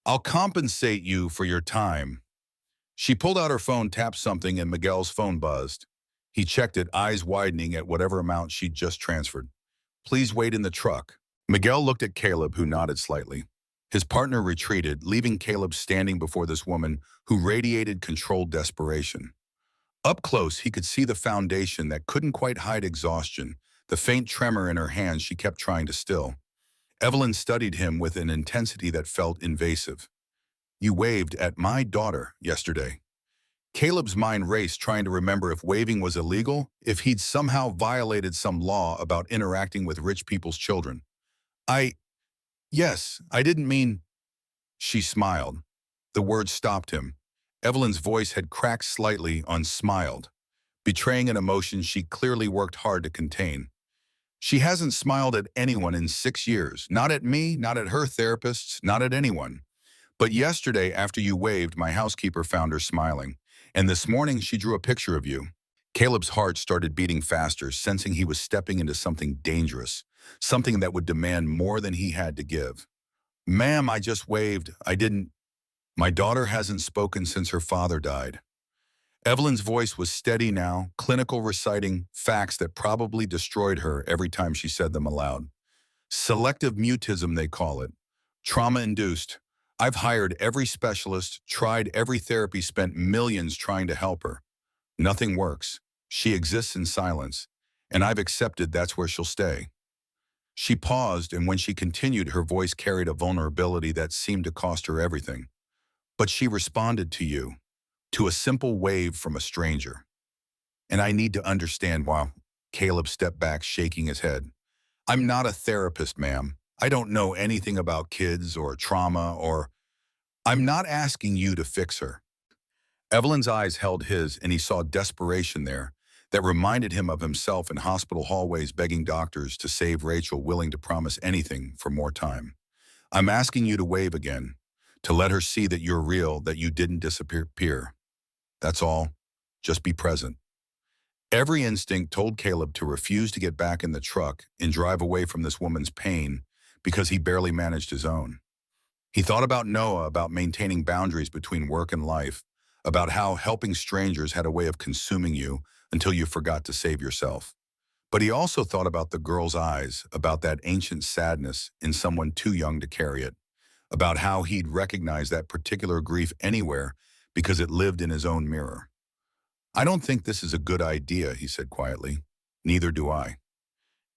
I'll compensate you for your time." She pulled out her phone, tapped something, and Miguel's phone buzzed. He checked it, eyes widening at whatever amount she'd just transferred. "Please wait in the truck." Miguel looked at Caleb, who nodded slightly. His partner retreated, leaving Caleb standing before this woman who radiated controlled desperation. Up close, he could see the foundation that couldn't quite hide exhaustion, the faint tremor in her hands she kept trying to still. Evelyn studied him with an intensity that felt invasive. "You waved at my daughter yesterday." Caleb's mind raced, trying to remember if waving was illegal, if he'd somehow violated some law about interacting with rich people's children. "I, yes, I didn't mean—" She smiled. The words stopped him. Evelyn's voice had cracked slightly on smiled, betraying an emotion she clearly worked hard to contain. "She hasn't smiled at anyone in 6 years. Not at me, not at her therapists, not at anyone. But yesterday, after you waved, my housekeeper found her smiling. And this morning, she drew a picture of you." Caleb's heart started beating faster, sensing he was stepping into something dangerous, something that would demand more than he had to give. "Ma'am, I just waved. I didn't. My daughter hasn't spoken since her father died." Evelyn's voice was steady now, clinical, reciting facts that probably destroyed her every time she said them aloud. "Selective mutism, they call it. Trauma-induced. I've hired every specialist, tried every therapy, spent millions trying to help her. Nothing works. She exists in silence, and I've accepted that's where she'll stay." She paused, and when she continued, her voice carried a vulnerability that seemed to cost her everything. "But she responded to you, to a simple wave from a stranger. And I need to understand why." Caleb stepped back, shaking his head. "I'm not a therapist, ma'am. I don't know anything about kids or trauma or—" "I'm not asking you to fix her." Evelyn's eyes held his, and he saw desperation there that reminded him of himself in hospital hallways begging doctors to save Rachel, willing to promise anything for more time. "I'm asking you to wave again, to let her see that you're real, that you didn't disappear. That's all. Just be present." Every instinct told Caleb to refuse to get back in the truck and drive away from this woman's pain because he barely managed his own. He thought about Noah, about maintaining boundaries between work and life, about how helping strangers had a way of consuming you until you forgot to save yourself. But he also thought about the girl's eyes, about that ancient sadness in someone too young to carry it, about how he'd recognize that particular grief anywhere because it lived in his own mirror. "I don't think this is a good idea," he said quietly. "Neither do I."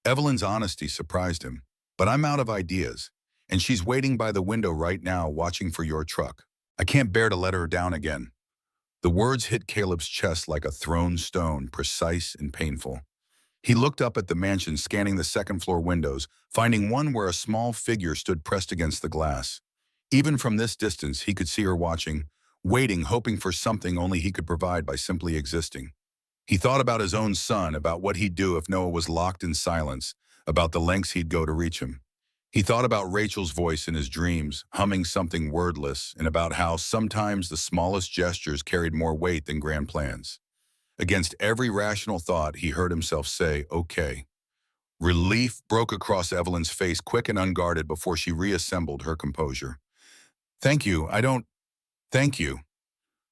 Evelyn's honesty surprised him. "But I'm out of ideas, and she's waiting by the window right now watching for your truck. I can't bear to let her down again." The words hit Caleb's chest like a thrown stone, precise and painful. He looked up at the mansion, scanning the second-floor windows, finding one where a small figure stood pressed against the glass. Even from this distance, he could see her watching, waiting, hoping for something only he could provide by simply existing. He thought about his own son, about what he'd do if Noah was locked in silence, about the lengths he'd go to reach him. He thought about Rachel's voice in his dreams, humming something wordless, and about how sometimes the smallest gestures carried more weight than grand plans. Against every rational thought, he heard himself say, "Okay." Relief broke across Evelyn's face, quick and unguarded, before she reassembled her composure. "Thank you, I don't— Thank you."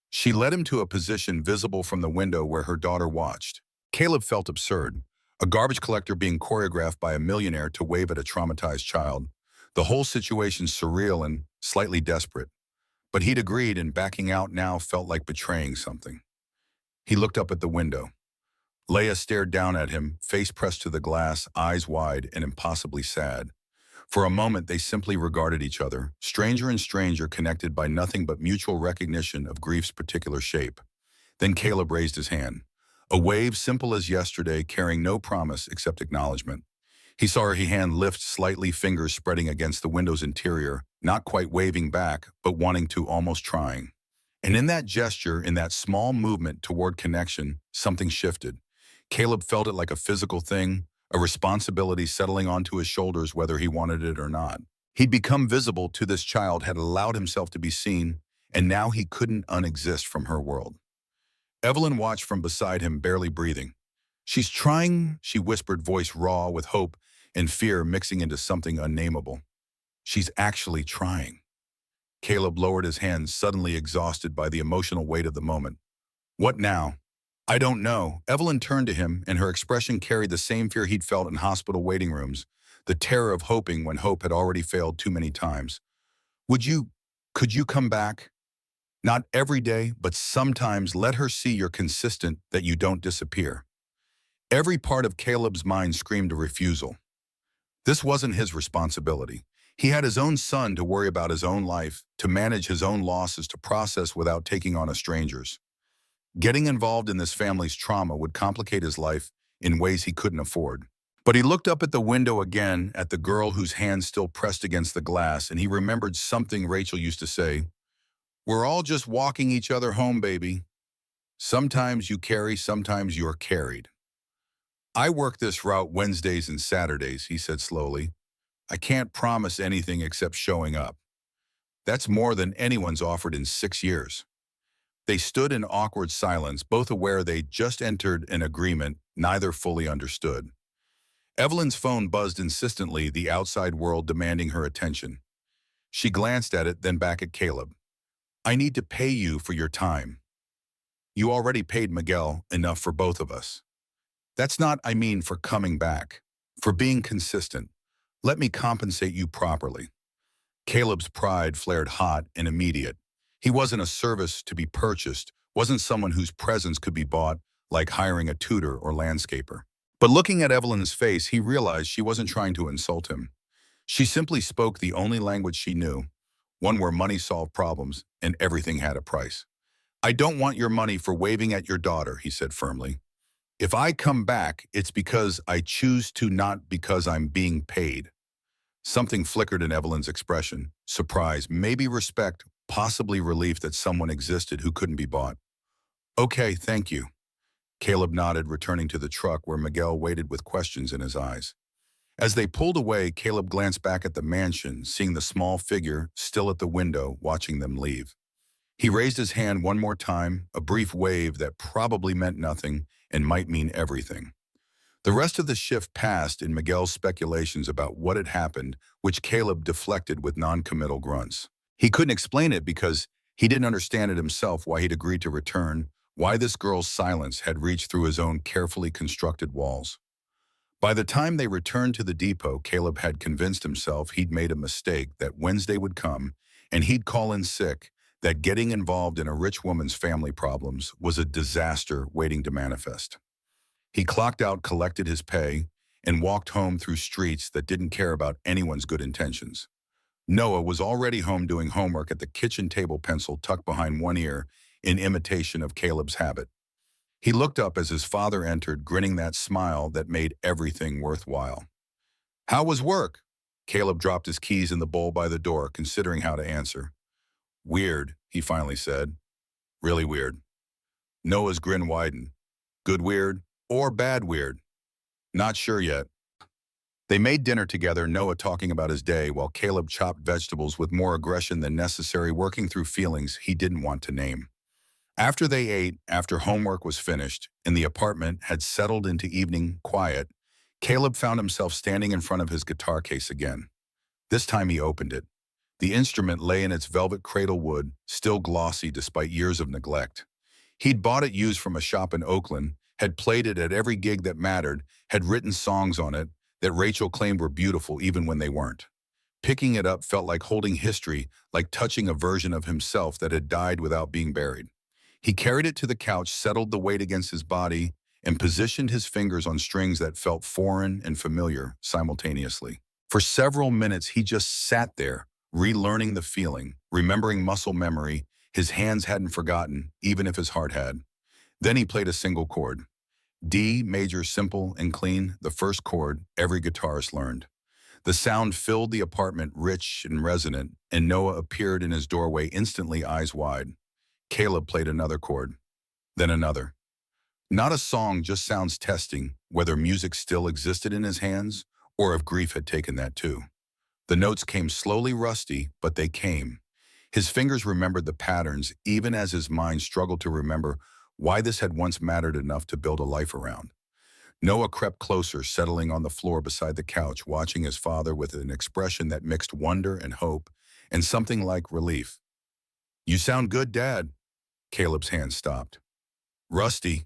She led him to a position visible from the window where her daughter watched. Caleb felt absurd. A garbage collector being choreographed by a millionaire to wave at a traumatized child. The whole situation surreal and slightly desperate. But he'd agreed, and backing out now felt like betraying something. He looked up at the window. Leia stared down at him, face pressed to the glass, eyes wide and impossibly sad. For a moment, they simply regarded each other, stranger and stranger, connected by nothing but mutual recognition of grief's particular shape. Then Caleb raised his hand. A wave simple as yesterday, carrying no promise except acknowledgement. He saw her hand lift slightly, fingers spreading against the window's interior, not quite waving back, but wanting to, almost trying. And in that gesture, in that small movement toward connection, something shifted. Caleb felt it like a physical thing, a responsibility settling onto his shoulders whether he wanted it or not. He'd become visible to this child, had allowed himself to be seen, and now he couldn't unexist from her world. Evelyn watched from beside him, barely breathing. "She's trying," she whispered, voice raw with hope and fear mixing into something unnameable. "She's actually trying." Caleb lowered his hands, suddenly exhausted by the emotional weight of the moment. "What now?" "I don't know." Evelyn turned to him, and her expression carried the same fear he'd felt in hospital waiting rooms, the terror of hoping when hope had already failed too many times. Would you, could you come back? Not every day, but sometimes let her see you're consistent, that you don't disappear. Every part of Caleb's mind screamed a refusal. This wasn't his responsibility. He had his own son to worry about, his own life, to manage his own losses, to process without taking on a stranger's. Getting involved in this family's trauma would complicate his life in ways he couldn't afford. But he looked up at the window again, at the girl whose hand still pressed against the glass, and he remembered something Rachel used to say: "We're all just walking each other home, baby. Sometimes you carry, sometimes you're carried." "I work this route Wednesdays and Saturdays," he said slowly. "I can't promise anything except showing up. That's more than anyone's offered in 6 years." They stood in awkward silence, both aware they'd just entered an agreement neither fully understood. Evelyn's phone buzzed insistently, the outside world demanding her attention. She glanced at it, then back at Caleb. "I need to pay you for your time. You already paid Miguel enough for both of us. That's not, I mean, for coming back. For being consistent. Let me compensate you properly." Caleb's pride flared hot and immediate. He wasn't a service to be purchased, wasn't someone whose presence could be bought, like hiring a tutor or landscaper. But looking at Evelyn's face, he realized she wasn't trying to insult him. She simply spoke the only language she knew, one where money solved problems and everything had a price. "I don't want your money for waving at your daughter," he said firmly. "If I come back, it's because I choose to, not because I'm being paid." Something flickered in Evelyn's expression: surprise, maybe respect, possibly relief that someone existed who couldn't be bought. "Okay, thank you." Caleb nodded, returning to the truck where Miguel waited with questions in his eyes. As they pulled away, Caleb glanced back at the mansion, seeing the small figure still at the window, watching them leave. He raised his hand one more time, a brief wave that probably meant nothing and might mean everything. The rest of the shift passed in Miguel's speculations about what had happened, which Caleb deflected with non-committal grunts. He couldn't explain it because he didn't understand it himself, why he'd agreed to return, why this girl's silence had reached through his own carefully constructed walls. By the time they returned to the depot, Caleb had convinced himself he'd made a mistake, that Wednesday would come, and he'd call in sick, that getting involved in a rich woman's family problems was a disaster waiting to manifest. He clocked out, collected his pay, and walked home through streets that didn't care about anyone's good intentions. Noah was already home doing homework at the kitchen table, pencil tucked behind one ear in imitation of Caleb's habit. He looked up as his father entered, grinning that smile that made everything worthwhile. "How was work?" Caleb dropped his keys in the bowl by the door, considering how to answer. "Weird," he finally said. "Really weird." Noah's grin widened. "Good weird or bad weird?" "Not sure yet." They made dinner together, Noah talking about his day while Caleb chopped vegetables with more aggression than necessary, working through feelings he didn't want to name. After they ate, after homework was finished, and the apartment had settled into evening quiet, Caleb found himself standing in front of his guitar case again. This time he opened it. The instrument lay in its velvet cradle wood, still glossy despite years of neglect. He'd bought it used from a shop in Oakland, had played it at every gig that mattered, had written songs on it that Rachel claimed were beautiful even when they weren't. Picking it up felt like holding history, like touching a version of himself that had died without being buried. He carried it to the couch, settled the weight against his body, and positioned his fingers on strings that felt foreign and familiar simultaneously. For several minutes, he just sat there, relearning the feeling, remembering muscle memory his hands hadn't forgotten, even if his heart had. Then he played a single chord. D major, simple and clean, the first chord every guitarist learned. The sound filled the apartment, rich and resonant, and Noah appeared in his doorway, instantly eyes wide. Caleb played another chord, then another. Not a song, just sounds, testing whether music still existed in his hands or if grief had taken that too. The notes came slowly, rusty, but they came. His fingers remembered the patterns, even as his mind struggled to remember why this had once mattered enough to build a life around. Noah crept closer, settling on the floor beside the couch, watching his father with an expression that mixed wonder and hope, and something like relief. "You sound good, Dad." Caleb's hand stopped. "Rusty.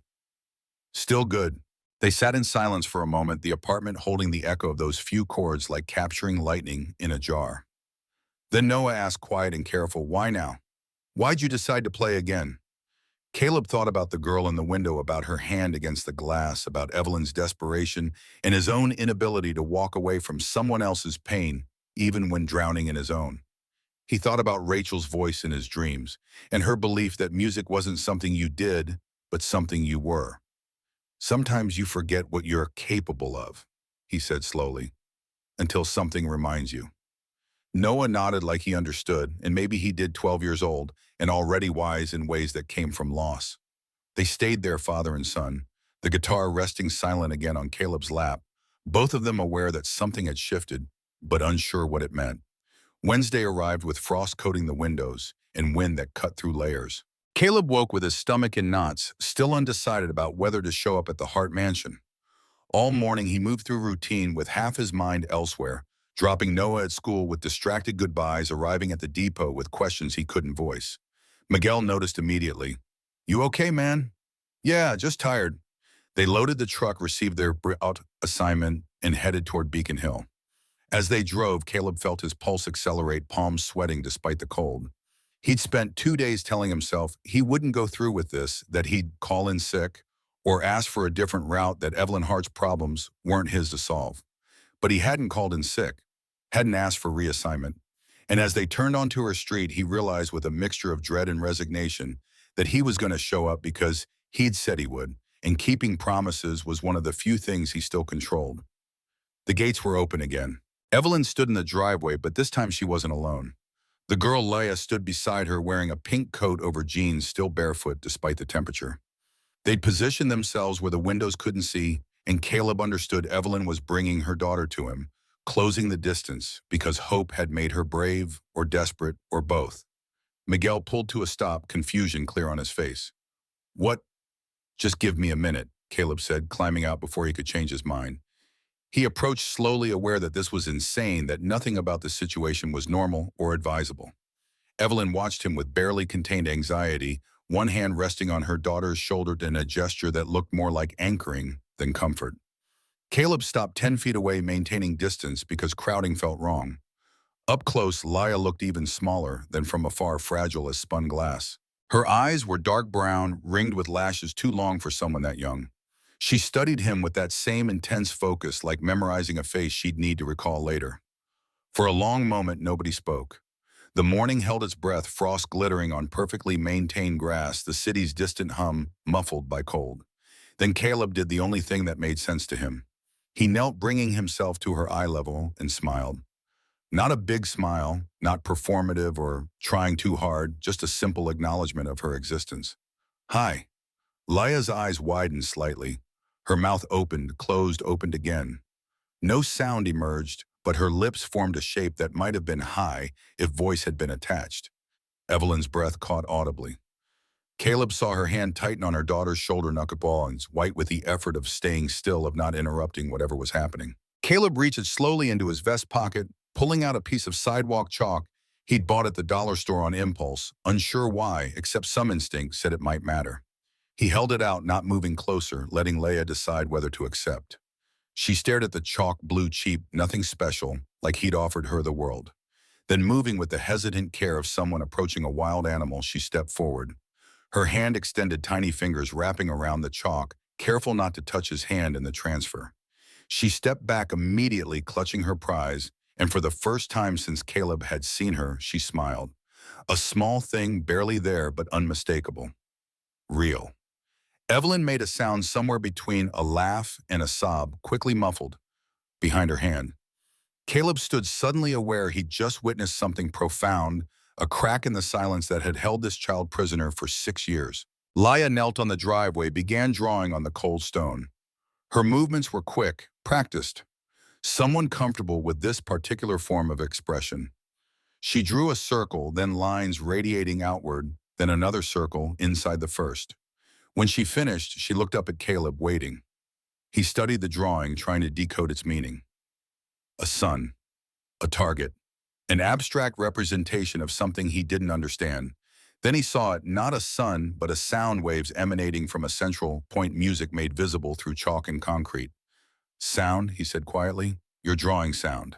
Still good." They sat in silence for a moment, the apartment holding the echo of those few chords like capturing lightning in a jar. Then Noah asked, quiet and careful, "Why now? Why'd you decide to play again?" Caleb thought about the girl in the window, about her hand against the glass, about Evelyn's desperation, and his own inability to walk away from someone else's pain, even when drowning in his own. He thought about Rachel's voice in his dreams, and her belief that music wasn't something you did, but something you were. "Sometimes you forget what you're capable of," he said slowly, "until something reminds you." Noah nodded like he understood, and maybe he did, 12 years old, and already wise in ways that came from loss. They stayed there, father and son, the guitar resting silent again on Caleb's lap, both of them aware that something had shifted, but unsure what it meant. Wednesday arrived with frost coating the windows and wind that cut through layers. Caleb woke with his stomach in knots, still undecided about whether to show up at the Hart Mansion. All morning he moved through routine with half his mind elsewhere, dropping Noah at school with distracted goodbyes, arriving at the depot with questions he couldn't voice. Miguel noticed immediately. "You okay, man?" "Yeah, just tired." They loaded the truck, received their out assignment, and headed toward Beacon Hill. As they drove, Caleb felt his pulse accelerate, palms sweating despite the cold. He'd spent 2 days telling himself he wouldn't go through with this, that he'd call in sick or ask for a different route, that Evelyn Hart's problems weren't his to solve. But he hadn't called in sick, hadn't asked for reassignment. And as they turned onto her street, he realized with a mixture of dread and resignation that he was going to show up because he'd said he would, and keeping promises was one of the few things he still controlled. The gates were open again. Evelyn stood in the driveway, but this time she wasn't alone. The girl Leia stood beside her, wearing a pink coat over jeans, still barefoot despite the temperature. They'd positioned themselves where the windows couldn't see, and Caleb understood Evelyn was bringing her daughter to him, closing the distance because hope had made her brave or desperate or both. Miguel pulled to a stop, confusion clear on his face. "What?" "Just give me a minute," Caleb said, climbing out before he could change his mind. He approached slowly, aware that this was insane, that nothing about the situation was normal or advisable. Evelyn watched him with barely contained anxiety, one hand resting on her daughter's shoulder in a gesture that looked more like anchoring than comfort. Caleb stopped 10 feet away, maintaining distance because crowding felt wrong. Up close, Laya looked even smaller than from afar, fragile as spun glass. Her eyes were dark brown, ringed with lashes too long for someone that young. She studied him with that same intense focus, like memorizing a face she'd need to recall later. For a long moment, nobody spoke. The morning held its breath, frost glittering on perfectly maintained grass, the city's distant hum muffled by cold. Then Caleb did the only thing that made sense to him. He knelt, bringing himself to her eye level, and smiled. Not a big smile, not performative or trying too hard, just a simple acknowledgement of her existence. "Hi." Laya's eyes widened slightly. Her mouth opened, closed, opened again. No sound emerged, but her lips formed a shape that might have been high if voice had been attached. Evelyn's breath caught audibly. Caleb saw her hand tighten on her daughter's shoulder, knuckleball, white with the effort of staying still, of not interrupting whatever was happening. Caleb reached slowly into his vest pocket, pulling out a piece of sidewalk chalk he'd bought at the dollar store on impulse, unsure why, except some instinct said it might matter. He held it out, not moving closer, letting Leia decide whether to accept. She stared at the chalk, blue, cheap, nothing special, like he'd offered her the world. Then, moving with the hesitant care of someone approaching a wild animal, she stepped forward. Her hand extended, tiny fingers wrapping around the chalk, careful not to touch his hand in the transfer. She stepped back immediately, clutching her prize, and for the first time since Caleb had seen her, she smiled. A small thing, barely there, but unmistakable. Real. Evelyn made a sound somewhere between a laugh and a sob, quickly muffled, behind her hand. Caleb stood, suddenly aware he'd just witnessed something profound, a crack in the silence that had held this child prisoner for 6 years. Laya knelt on the driveway, began drawing on the cold stone. Her movements were quick, practiced. Someone comfortable with this particular form of expression. She drew a circle, then lines radiating outward, then another circle inside the first. When she finished, she looked up at Caleb, waiting. He studied the drawing, trying to decode its meaning. A sun, a target, an abstract representation of something he didn't understand. Then he saw it, not a sun, but a sound waves emanating from a central point, music made visible through chalk and concrete. Sound, he said quietly. You're drawing sound.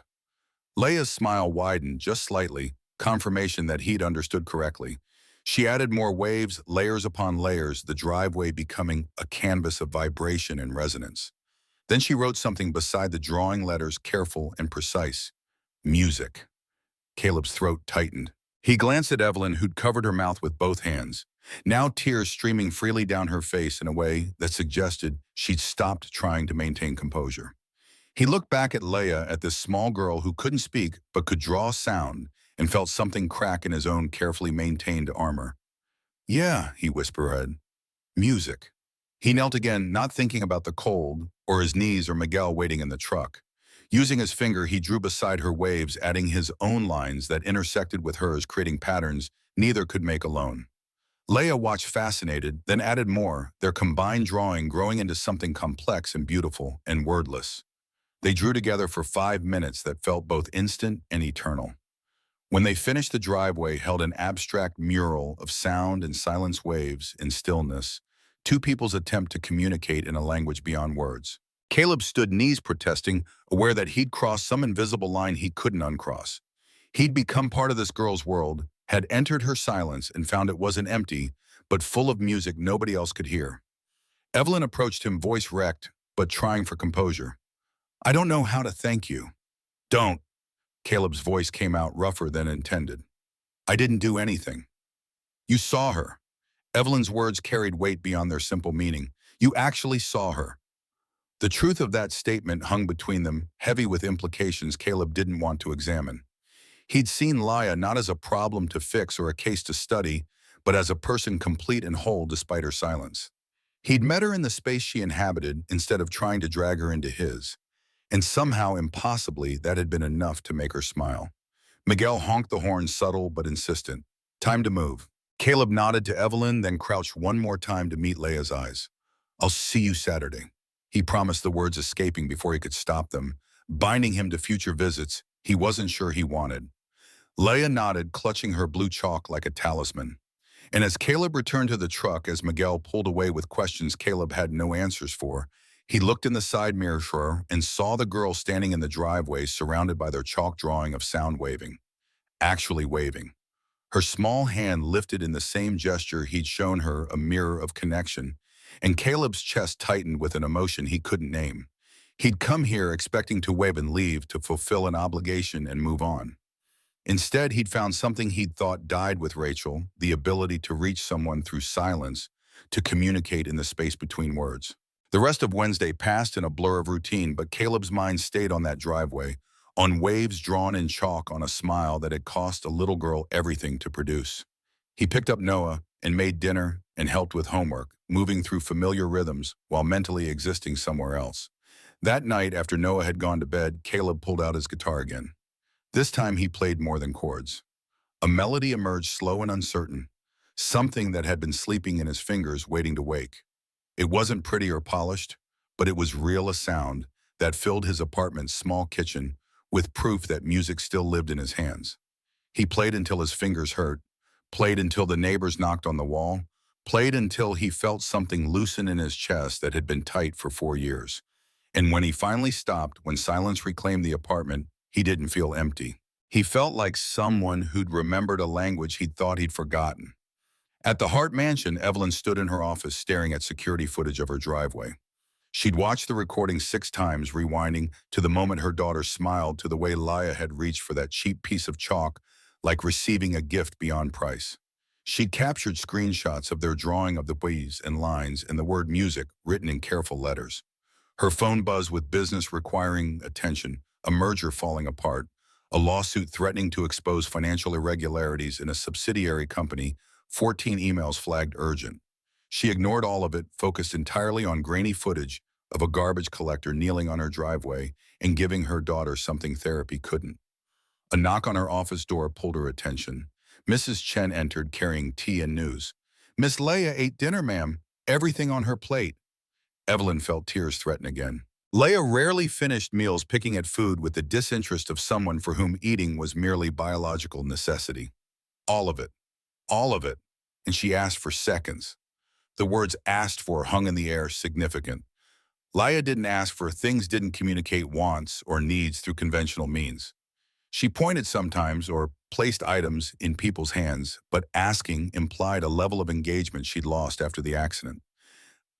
Leia's smile widened just slightly, confirmation that he'd understood correctly. She added more waves, layers upon layers, the driveway becoming a canvas of vibration and resonance. Then she wrote something beside the drawing, letters careful and precise. Music. Caleb's throat tightened. He glanced at Evelyn, who'd covered her mouth with both hands, now tears streaming freely down her face in a way that suggested she'd stopped trying to maintain composure. He looked back at Leia, at this small girl who couldn't speak but could draw sound, and felt something crack in his own carefully maintained armor. Yeah, he whispered. Music. He knelt again, not thinking about the cold, or his knees, or Miguel waiting in the truck. Using his finger, he drew beside her waves, adding his own lines that intersected with hers, creating patterns neither could make alone. Leia watched fascinated, then added more, their combined drawing growing into something complex and beautiful and wordless. They drew together for 5 minutes that felt both instant and eternal. When they finished, the driveway held an abstract mural of sound and silence, waves and stillness, two people's attempt to communicate in a language beyond words. Caleb stood, knees protesting, aware that he'd crossed some invisible line he couldn't uncross. He'd become part of this girl's world, had entered her silence and found it wasn't empty, but full of music nobody else could hear. Evelyn approached him, voice wrecked, but trying for composure. I don't know how to thank you. Don't. Caleb's voice came out rougher than intended. I didn't do anything. You saw her. Evelyn's words carried weight beyond their simple meaning. You actually saw her. The truth of that statement hung between them, heavy with implications Caleb didn't want to examine. He'd seen Leia not as a problem to fix or a case to study, but as a person complete and whole despite her silence. He'd met her in the space she inhabited instead of trying to drag her into his. And somehow, impossibly, that had been enough to make her smile. Miguel honked the horn, subtle but insistent. Time to move. Caleb nodded to Evelyn, then crouched one more time to meet Leia's eyes. I'll see you Saturday. He promised, the words escaping before he could stop them, binding him to future visits he wasn't sure he wanted. Leia nodded, clutching her blue chalk like a talisman. And as Caleb returned to the truck, as Miguel pulled away with questions Caleb had no answers for, he looked in the side mirror and saw the girl standing in the driveway, surrounded by their chalk drawing of sound, waving. Actually waving. Her small hand lifted in the same gesture he'd shown her, a mirror of connection, and Caleb's chest tightened with an emotion he couldn't name. He'd come here expecting to wave and leave, to fulfill an obligation and move on. Instead, he'd found something he'd thought died with Rachel, the ability to reach someone through silence, to communicate in the space between words. The rest of Wednesday passed in a blur of routine, but Caleb's mind stayed on that driveway, on waves drawn in chalk, on a smile that had cost a little girl everything to produce. He picked up Noah and made dinner and helped with homework, moving through familiar rhythms while mentally existing somewhere else. That night, after Noah had gone to bed, Caleb pulled out his guitar again. This time he played more than chords. A melody emerged, slow and uncertain, something that had been sleeping in his fingers, waiting to wake. It wasn't pretty or polished, but it was real, a sound that filled his apartment's small kitchen with proof that music still lived in his hands. He played until his fingers hurt, played until the neighbors knocked on the wall, played until he felt something loosen in his chest that had been tight for 4 years. And when he finally stopped, when silence reclaimed the apartment, he didn't feel empty. He felt like someone who'd remembered a language he'd thought he'd forgotten. At the Hart Mansion, Evelyn stood in her office staring at security footage of her driveway. She'd watched the recording 6 times, rewinding to the moment her daughter smiled, to the way Leia had reached for that cheap piece of chalk, like receiving a gift beyond price. She'd captured screenshots of their drawing of the waves and lines and the word music written in careful letters. Her phone buzzed with business requiring attention, a merger falling apart, a lawsuit threatening to expose financial irregularities in a subsidiary company, 14 emails flagged urgent. She ignored all of it, focused entirely on grainy footage of a garbage collector kneeling on her driveway and giving her daughter something therapy couldn't. A knock on her office door pulled her attention. Mrs. Chen entered, carrying tea and news. Miss Leia ate dinner, ma'am. Everything on her plate. Evelyn felt tears threaten again. Leia rarely finished meals, picking at food with the disinterest of someone for whom eating was merely biological necessity. All of it. All of it. and she asked for seconds. The words asked for hung in the air, significant. Laya didn't ask for things, didn't communicate wants or needs through conventional means. She pointed sometimes or placed items in people's hands, but asking implied a level of engagement she'd lost after the accident.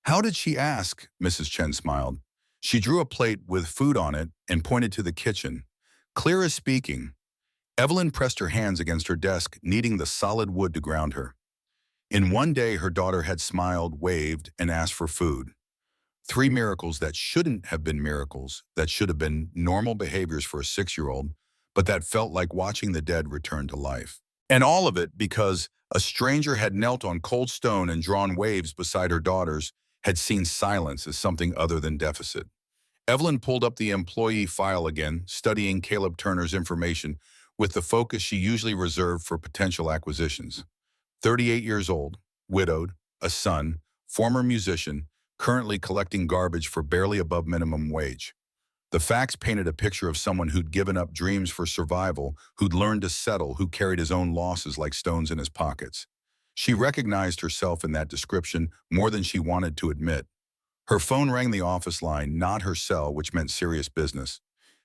How did she ask? Mrs. Chen smiled. She drew a plate with food on it and pointed to the kitchen. Clear as speaking. Evelyn pressed her hands against her desk, needing the solid wood to ground her. In one day, her daughter had smiled, waved, and asked for food. Three miracles that shouldn't have been miracles, that should have been normal behaviors for a 6-year-old, but that felt like watching the dead return to life. And all of it because a stranger had knelt on cold stone and drawn waves beside her daughters, had seen silence as something other than deficit. Evelyn pulled up the employee file again, studying Caleb Turner's information with the focus she usually reserved for potential acquisitions. 38 years old, widowed, a son, former musician, currently collecting garbage for barely above minimum wage. The facts painted a picture of someone who'd given up dreams for survival, who'd learned to settle, who carried his own losses like stones in his pockets. She recognized herself in that description more than she wanted to admit. Her phone rang the office line, not her cell, which meant serious business.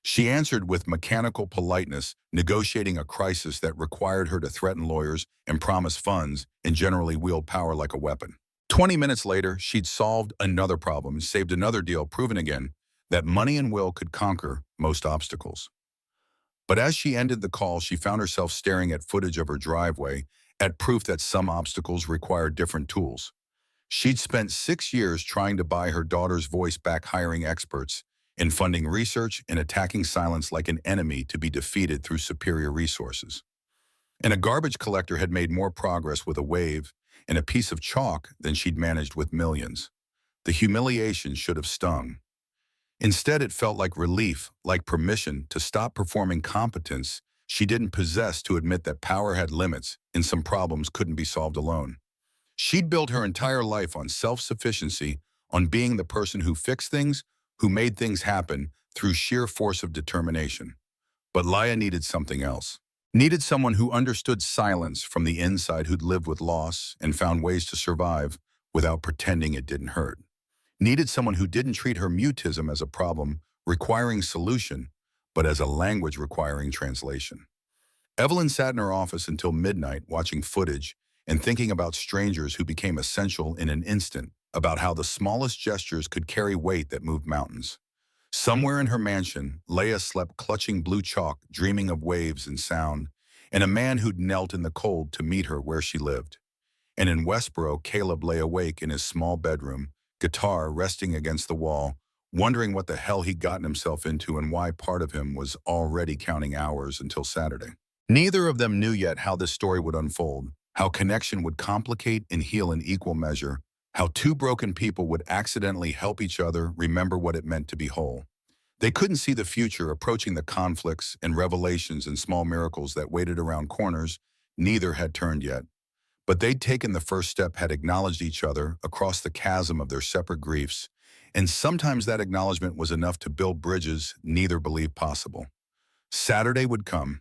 She answered with mechanical politeness, negotiating a crisis that required her to threaten lawyers and promise funds and generally wield power like a weapon. 20 minutes later, she'd solved another problem, saved another deal, proven again that money and will could conquer most obstacles. But as she ended the call, she found herself staring at footage of her driveway, at proof that some obstacles required different tools. She'd spent 6 years trying to buy her daughter's voice back, hiring experts, and funding research and attacking silence like an enemy to be defeated through superior resources. And a garbage collector had made more progress with a wave and a piece of chalk than she'd managed with millions. The humiliation should have stung. Instead, it felt like relief, like permission to stop performing competence she didn't possess, to admit that power had limits and some problems couldn't be solved alone. She'd built her entire life on self-sufficiency, on being the person who fixed things, who made things happen through sheer force of determination. But Laya needed something else. Needed someone who understood silence from the inside, who'd lived with loss and found ways to survive without pretending it didn't hurt. Needed someone who didn't treat her mutism as a problem requiring solution, but as a language requiring translation. Evelyn sat in her office until midnight, watching footage and thinking about strangers who became essential in an instant, about how the smallest gestures could carry weight that moved mountains. Somewhere in her mansion, Leia slept clutching blue chalk, dreaming of waves and sound, and a man who'd knelt in the cold to meet her where she lived. And in Westboro, Caleb lay awake in his small bedroom, guitar resting against the wall, wondering what the hell he'd gotten himself into and why part of him was already counting hours until Saturday. Neither of them knew yet how this story would unfold, how connection would complicate and heal in equal measure, how two broken people would accidentally help each other remember what it meant to be whole. They couldn't see the future approaching, the conflicts and revelations and small miracles that waited around corners. Neither had turned yet. But they'd taken the first step, had acknowledged each other across the chasm of their separate griefs, and sometimes that acknowledgement was enough to build bridges neither believed possible. Saturday would come,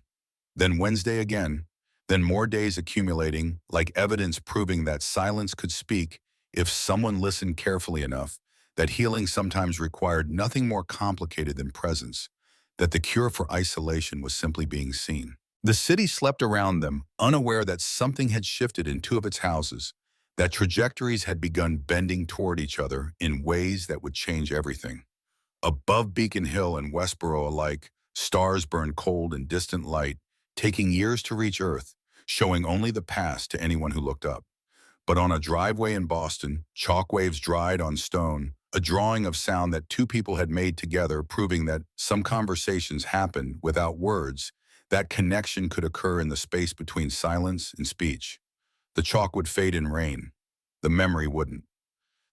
then Wednesday again, then more days accumulating, like evidence proving that silence could speak if someone listened carefully enough, that healing sometimes required nothing more complicated than presence, that the cure for isolation was simply being seen. The city slept around them, unaware that something had shifted in two of its houses, that trajectories had begun bending toward each other in ways that would change everything. Above Beacon Hill and Westboro alike, stars burned cold and distant light, taking years to reach Earth, showing only the past to anyone who looked up. But on a driveway in Boston, chalk waves dried on stone, a drawing of sound that two people had made together, proving that some conversations happened without words, that connection could occur in the space between silence and speech. The chalk would fade in rain. The memory wouldn't.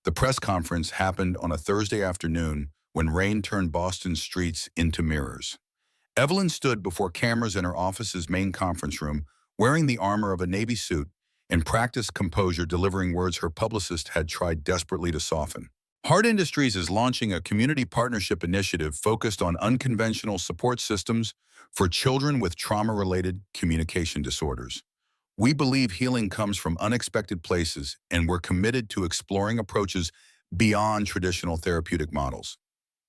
The press conference happened on a Thursday afternoon when rain turned Boston's streets into mirrors. Evelyn stood before cameras in her office's main conference room, wearing the armor of a Navy suit, and practiced composure, delivering words her publicist had tried desperately to soften. Hart Industries is launching a community partnership initiative focused on unconventional support systems for children with trauma-related communication disorders. We believe healing comes from unexpected places, and we're committed to exploring approaches beyond traditional therapeutic models.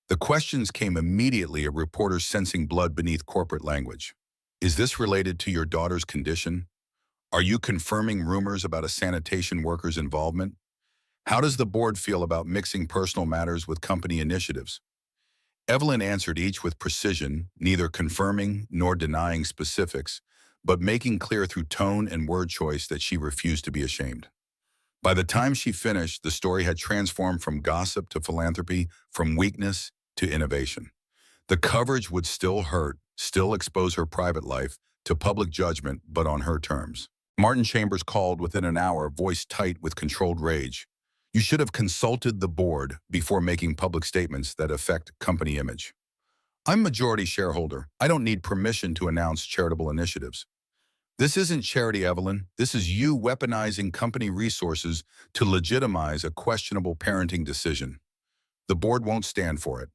The questions came immediately at reporters sensing blood beneath corporate language. Is this related to your daughter's condition? Are you confirming rumors about a sanitation worker's involvement? How does the board feel about mixing personal matters with company initiatives? Evelyn answered each with precision, neither confirming nor denying specifics, but making clear through tone and word choice that she refused to be ashamed. By the time she finished, the story had transformed from gossip to philanthropy, from weakness to innovation. The coverage would still hurt, still expose her private life to public judgment, but on her terms. Martin Chambers called within an hour, voice tight with controlled rage. You should have consulted the board before making public statements that affect company image. I'm majority shareholder. I don't need permission to announce charitable initiatives. This isn't charity, Evelyn. This is you weaponizing company resources to legitimize a questionable parenting decision. The board won't stand for it.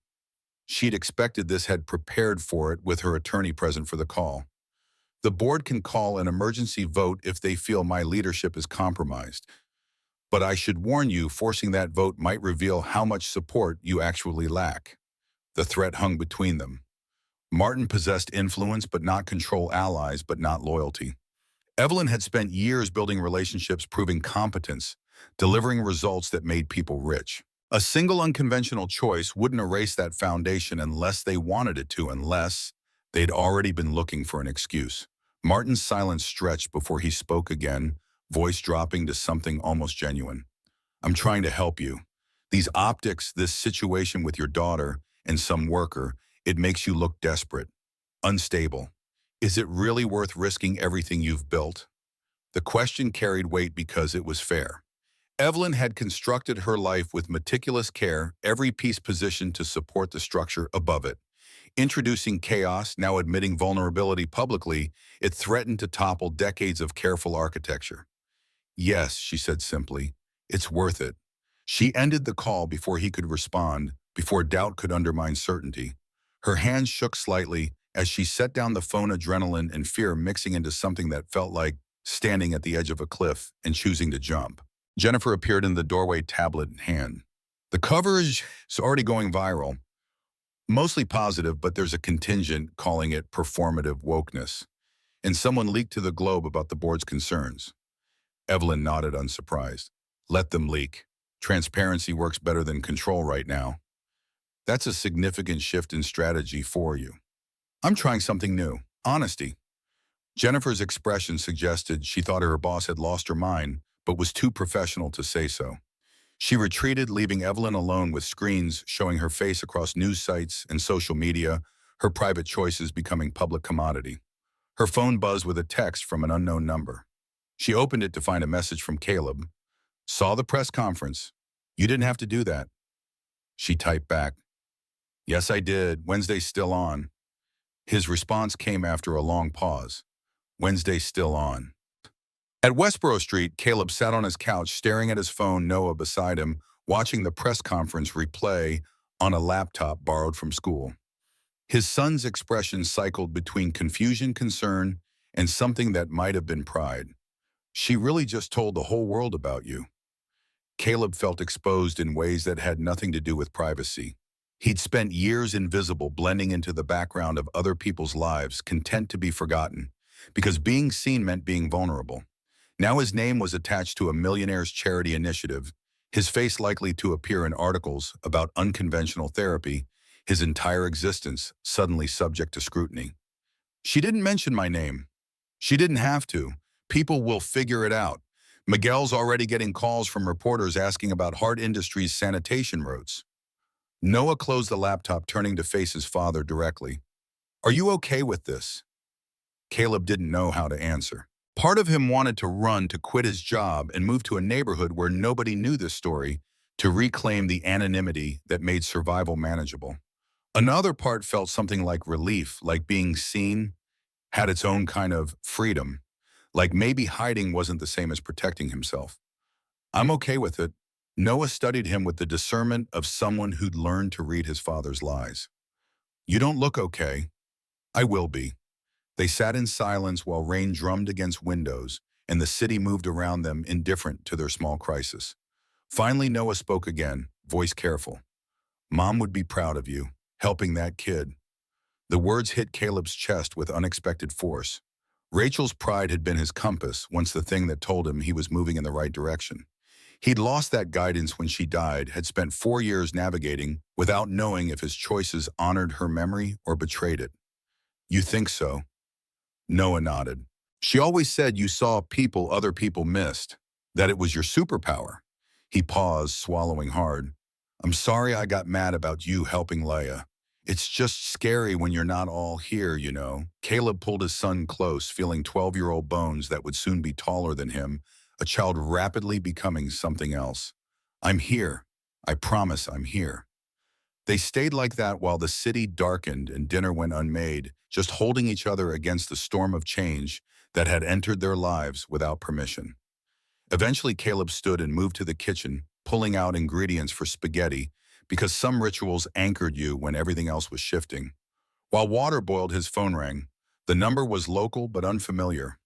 She'd expected this, had prepared for it with her attorney present for the call. The board can call an emergency vote if they feel my leadership is compromised. But I should warn you, forcing that vote might reveal how much support you actually lack. The threat hung between them. Martin possessed influence but not control, allies but not loyalty. Evelyn had spent years building relationships, proving competence, delivering results that made people rich. A single unconventional choice wouldn't erase that foundation unless they wanted it to, unless they'd already been looking for an excuse. Martin's silence stretched before he spoke again, voice dropping to something almost genuine. I'm trying to help you. These optics, this situation with your daughter and some worker, it makes you look desperate, unstable. Is it really worth risking everything you've built? The question carried weight because it was fair. Evelyn had constructed her life with meticulous care, every piece positioned to support the structure above it. Introducing chaos, now admitting vulnerability publicly, it threatened to topple decades of careful architecture. Yes, she said simply, it's worth it. She ended the call before he could respond, before doubt could undermine certainty. Her hands shook slightly as she set down the phone, adrenaline and fear mixing into something that felt like standing at the edge of a cliff and choosing to jump. Jennifer appeared in the doorway, tablet in hand. The coverage is already going viral. Mostly positive, but there's a contingent calling it performative wokeness. And someone leaked to the Globe about the board's concerns. Evelyn nodded, unsurprised. Let them leak. Transparency works better than control right now. That's a significant shift in strategy for you. I'm trying something new. Honesty. Jennifer's expression suggested she thought her boss had lost her mind, but was too professional to say so. She retreated, leaving Evelyn alone with screens showing her face across news sites and social media, her private choices becoming public commodity. Her phone buzzed with a text from an unknown number. She opened it to find a message from Caleb. Saw the press conference. You didn't have to do that. She typed back. Yes, I did. Wednesday's still on. His response came after a long pause. Wednesday's still on. At Westboro Street, Caleb sat on his couch staring at his phone, Noah beside him, watching the press conference replay on a laptop borrowed from school. His son's expression cycled between confusion, concern, and something that might have been pride. She really just told the whole world about you. Caleb felt exposed in ways that had nothing to do with privacy. He'd spent years invisible, blending into the background of other people's lives, content to be forgotten, because being seen meant being vulnerable. Now his name was attached to a Millionaire's charity initiative, his face likely to appear in articles about unconventional therapy, his entire existence suddenly subject to scrutiny. She didn't mention my name. She didn't have to. People will figure it out. Miguel's already getting calls from reporters asking about Hart Industries' sanitation routes. Noah closed the laptop, turning to face his father directly. Are you okay with this? Caleb didn't know how to answer. Part of him wanted to run, to quit his job and move to a neighborhood where nobody knew this story, to reclaim the anonymity that made survival manageable. Another part felt something like relief, like being seen had its own kind of freedom, like maybe hiding wasn't the same as protecting himself. I'm okay with it. Noah studied him with the discernment of someone who'd learned to read his father's lies. You don't look okay. I will be. They sat in silence while rain drummed against windows, and the city moved around them indifferent to their small crisis. Finally, Noah spoke again, voice careful. Mom would be proud of you, helping that kid. The words hit Caleb's chest with unexpected force. Rachel's pride had been his compass, once the thing that told him he was moving in the right direction. He'd lost that guidance when she died, had spent 4 years navigating without knowing if his choices honored her memory or betrayed it. You think so? Noah nodded. She always said you saw people other people missed, that it was your superpower. He paused, swallowing hard. I'm sorry I got mad about you helping Leia. It's just scary when you're not all here, you know. Caleb pulled his son close, feeling 12-year-old bones that would soon be taller than him, a child rapidly becoming something else. I'm here. I promise I'm here. They stayed like that while the city darkened and dinner went unmade, just holding each other against the storm of change that had entered their lives without permission. Eventually, Caleb stood and moved to the kitchen, pulling out ingredients for spaghetti, because some rituals anchored you when everything else was shifting. While water boiled, his phone rang. The number was local but unfamiliar.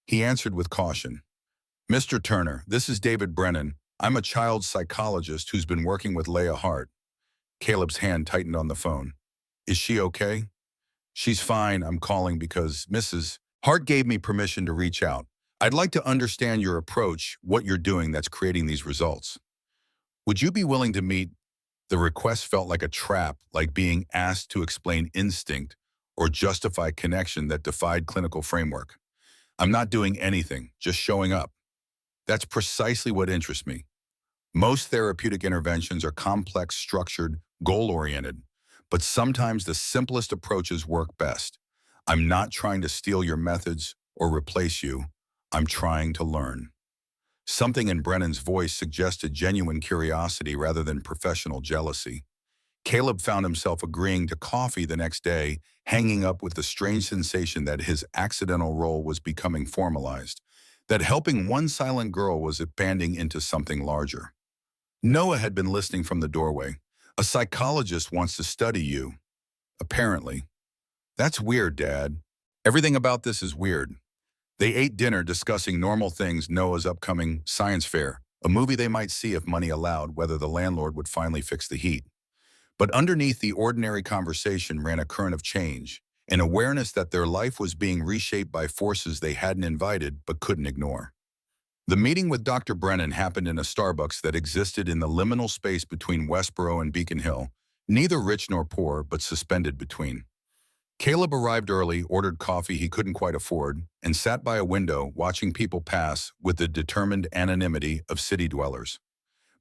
He answered with caution. Mr. Turner, this is David Brennan. I'm a child psychologist who's been working with Leia Hart. Caleb's hand tightened on the phone. Is she okay? She's fine. I'm calling because Mrs. Hart gave me permission to reach out. I'd like to understand your approach, what you're doing that's creating these results. Would you be willing to meet? The request felt like a trap, like being asked to explain instinct or justify connection that defied clinical framework. I'm not doing anything, just showing up. That's precisely what interests me. Most therapeutic interventions are complex, structured, goal-oriented, but sometimes the simplest approaches work best. I'm not trying to steal your methods or replace you. I'm trying to learn. Something in Brennan's voice suggested genuine curiosity rather than professional jealousy. Caleb found himself agreeing to coffee the next day, hanging up with the strange sensation that his accidental role was becoming formalized, that helping one silent girl was expanding into something larger. Noah had been listening from the doorway. A psychologist wants to study you, apparently. That's weird, Dad. Everything about this is weird. They ate dinner discussing normal things, Noah's upcoming science fair, a movie they might see if money allowed, whether the landlord would finally fix the heat. But underneath the ordinary conversation ran a current of change, an awareness that their life was being reshaped by forces they hadn't invited but couldn't ignore. The meeting with Dr. Brennan happened in a Starbucks that existed in the liminal space between Westboro and Beacon Hill, neither rich nor poor, but suspended between. Caleb arrived early, ordered coffee he couldn't quite afford, and sat by a window watching people pass with the determined anonymity of city dwellers.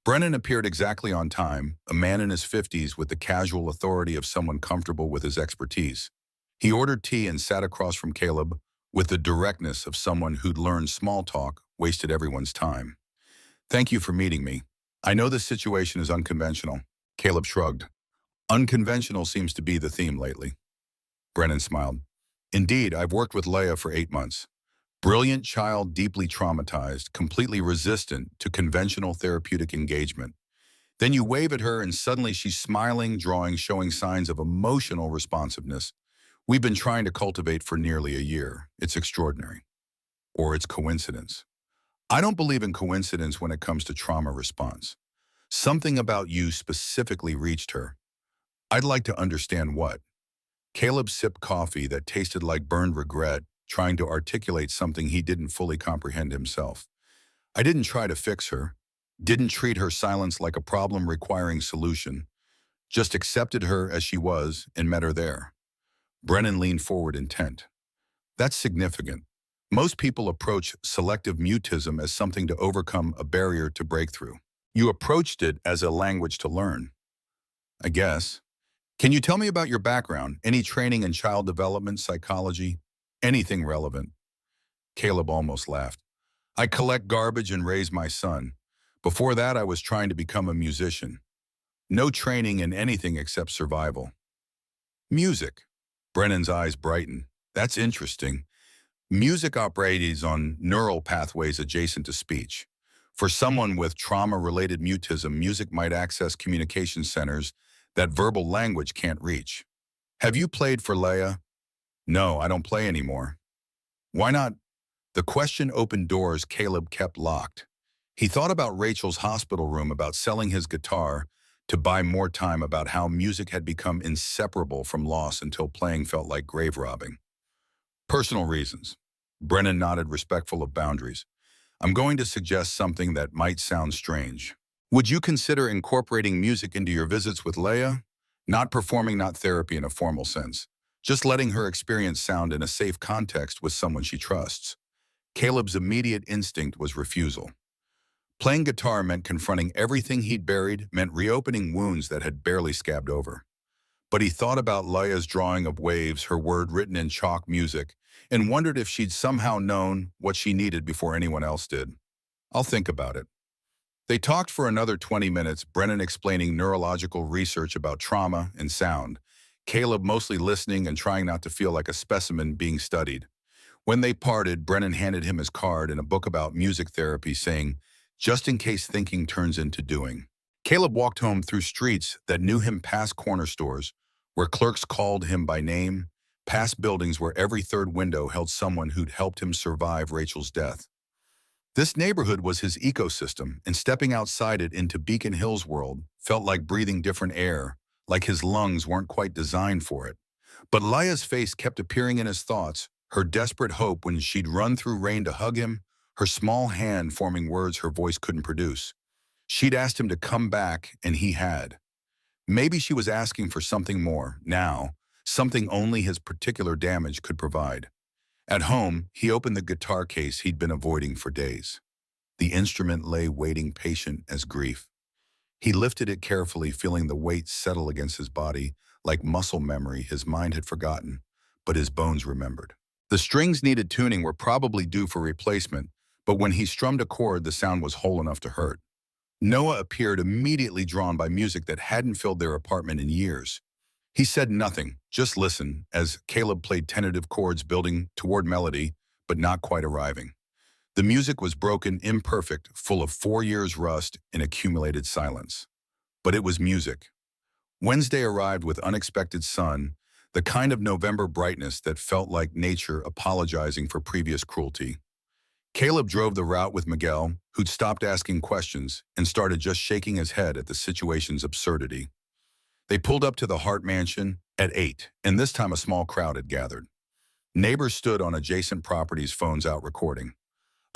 Brennan appeared exactly on time, a man in his 50s with the casual authority of someone comfortable with his expertise. He ordered tea and sat across from Caleb with the directness of someone who'd learned small talk wasted everyone's time. Thank you for meeting me. I know this situation is unconventional. Caleb shrugged. Unconventional seems to be the theme lately. Brennan smiled. Indeed, I've worked with Leia for 8 months. Brilliant child, deeply traumatized, completely resistant to conventional therapeutic engagement. Then you wave at her and suddenly she's smiling, drawing, showing signs of emotional responsiveness. We've been trying to cultivate for nearly a year. It's extraordinary. Or it's coincidence. I don't believe in coincidence when it comes to trauma response. Something about you specifically reached her. I'd like to understand what. Caleb sipped coffee that tasted like burned regret, trying to articulate something he didn't fully comprehend himself. I didn't try to fix her, didn't treat her silence like a problem requiring solution, just accepted her as she was and met her there. Brennan leaned forward intent. That's significant. Most people approach selective mutism as something to overcome a barrier to breakthrough. You approached it as a language to learn. I guess. Can you tell me about your background? Any training in child development, psychology, anything relevant? Caleb almost laughed. I collect garbage and raise my son. Before that, I was trying to become a musician. No training in anything except survival. Music. Brennan's eyes brightened. That's interesting. Music operates on neural pathways adjacent to speech. For someone with trauma-related mutism, music might access communication centers that verbal language can't reach. Have you played for Leia? No, I don't play anymore. Why not? The question opened doors Caleb kept locked. He thought about Rachel's hospital room, about selling his guitar to buy more time, about how music had become inseparable from loss until playing felt like grave robbing. Personal reasons. Brennan nodded, respectful of boundaries. I'm going to suggest something that might sound strange. Would you consider incorporating music into your visits with Leia? Not performing, not therapy in a formal sense. Just letting her experience sound in a safe context with someone she trusts. Caleb's immediate instinct was refusal. Playing guitar meant confronting everything he'd buried, meant reopening wounds that had barely scabbed over. But he thought about Leia's drawing of waves, her word written in chalk music, and wondered if she'd somehow known what she needed before anyone else did. I'll think about it. They talked for another 20 minutes, Brennan explaining neurological research about trauma and sound, Caleb mostly listening and trying not to feel like a specimen being studied. When they parted, Brennan handed him his card and a book about music therapy, saying, just in case thinking turns into doing. Caleb walked home through streets that knew him, past corner stores, where clerks called him by name, past buildings where every third window held someone who'd helped him survive Rachel's death. This neighborhood was his ecosystem, and stepping outside it into Beacon Hill's world felt like breathing different air, like his lungs weren't quite designed for it. But Leia's face kept appearing in his thoughts, her desperate hope when she'd run through rain to hug him, her small hand forming words her voice couldn't produce. She'd asked him to come back, and he had. Maybe she was asking for something more, now, something only his particular damage could provide. At home, he opened the guitar case he'd been avoiding for days. The instrument lay waiting, patient as grief. He lifted it carefully, feeling the weight settle against his body, like muscle memory his mind had forgotten, but his bones remembered. The strings needed tuning, were probably due for replacement, but when he strummed a chord, the sound was whole enough to hurt. Noah appeared, immediately drawn by music that hadn't filled their apartment in years. He said nothing, just listened, as Caleb played tentative chords building toward melody, but not quite arriving. The music was broken, imperfect, full of 4 years' rust and accumulated silence. But it was music. Wednesday arrived with unexpected sun, the kind of November brightness that felt like nature apologizing for previous cruelty. Caleb drove the route with Miguel, who'd stopped asking questions and started just shaking his head at the situation's absurdity. They pulled up to the Hart mansion at 8, and this time a small crowd had gathered. Neighbors stood on adjacent properties, phones out, recording.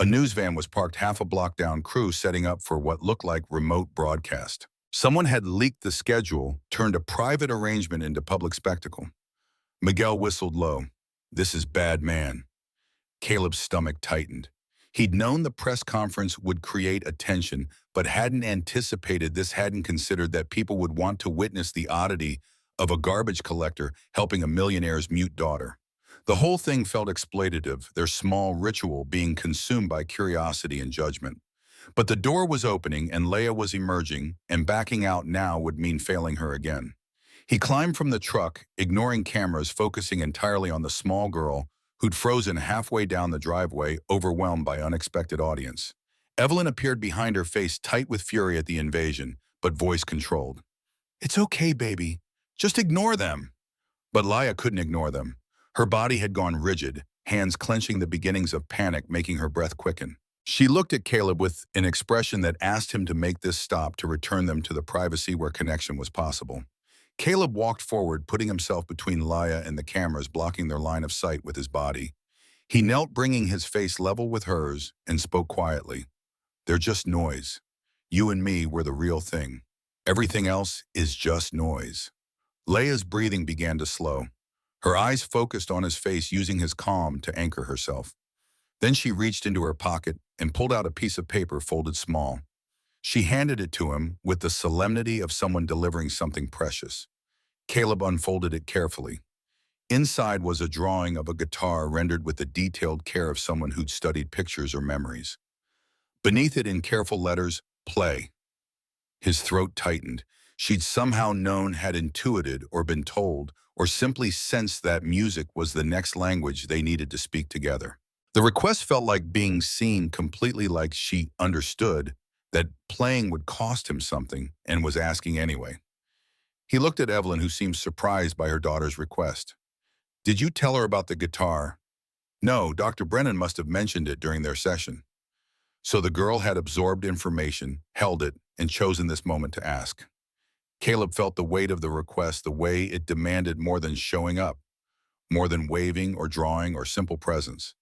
A news van was parked half a block down, crew setting up for what looked like remote broadcast. Someone had leaked the schedule, turned a private arrangement into public spectacle. Miguel whistled low. This is bad, man. Caleb's stomach tightened. He'd known the press conference would create attention, but hadn't anticipated this, hadn't considered that people would want to witness the oddity of a garbage collector helping a millionaire's mute daughter. The whole thing felt exploitative, their small ritual being consumed by curiosity and judgment. But the door was opening and Leia was emerging, and backing out now would mean failing her again. He climbed from the truck, ignoring cameras, focusing entirely on the small girl who'd frozen halfway down the driveway, overwhelmed by unexpected audience. Evelyn appeared behind her, face tight with fury at the invasion, but voice controlled. It's okay, baby. Just ignore them. But Leia couldn't ignore them. Her body had gone rigid, hands clenching, the beginnings of panic making her breath quicken. She looked at Caleb with an expression that asked him to make this stop, to return them to the privacy where connection was possible. Caleb walked forward, putting himself between Leia and the cameras, blocking their line of sight with his body. He knelt, bringing his face level with hers, and spoke quietly. They're just noise. You and me were the real thing. Everything else is just noise. Leia's breathing began to slow. Her eyes focused on his face, using his calm to anchor herself. Then she reached into her pocket and pulled out a piece of paper folded small. She handed it to him with the solemnity of someone delivering something precious. Caleb unfolded it carefully. Inside was a drawing of a guitar rendered with the detailed care of someone who'd studied pictures or memories. Beneath it, in careful letters, play. His throat tightened. She'd somehow known, had intuited, or been told, or simply sensed that music was the next language they needed to speak together. The request felt like being seen, completely like she understood that playing would cost him something and was asking anyway. He looked at Evelyn, who seemed surprised by her daughter's request. Did you tell her about the guitar? No, Dr. Brennan must have mentioned it during their session. So the girl had absorbed information, held it, and chosen this moment to ask. Caleb felt the weight of the request, the way it demanded more than showing up, more than waving or drawing or simple presence.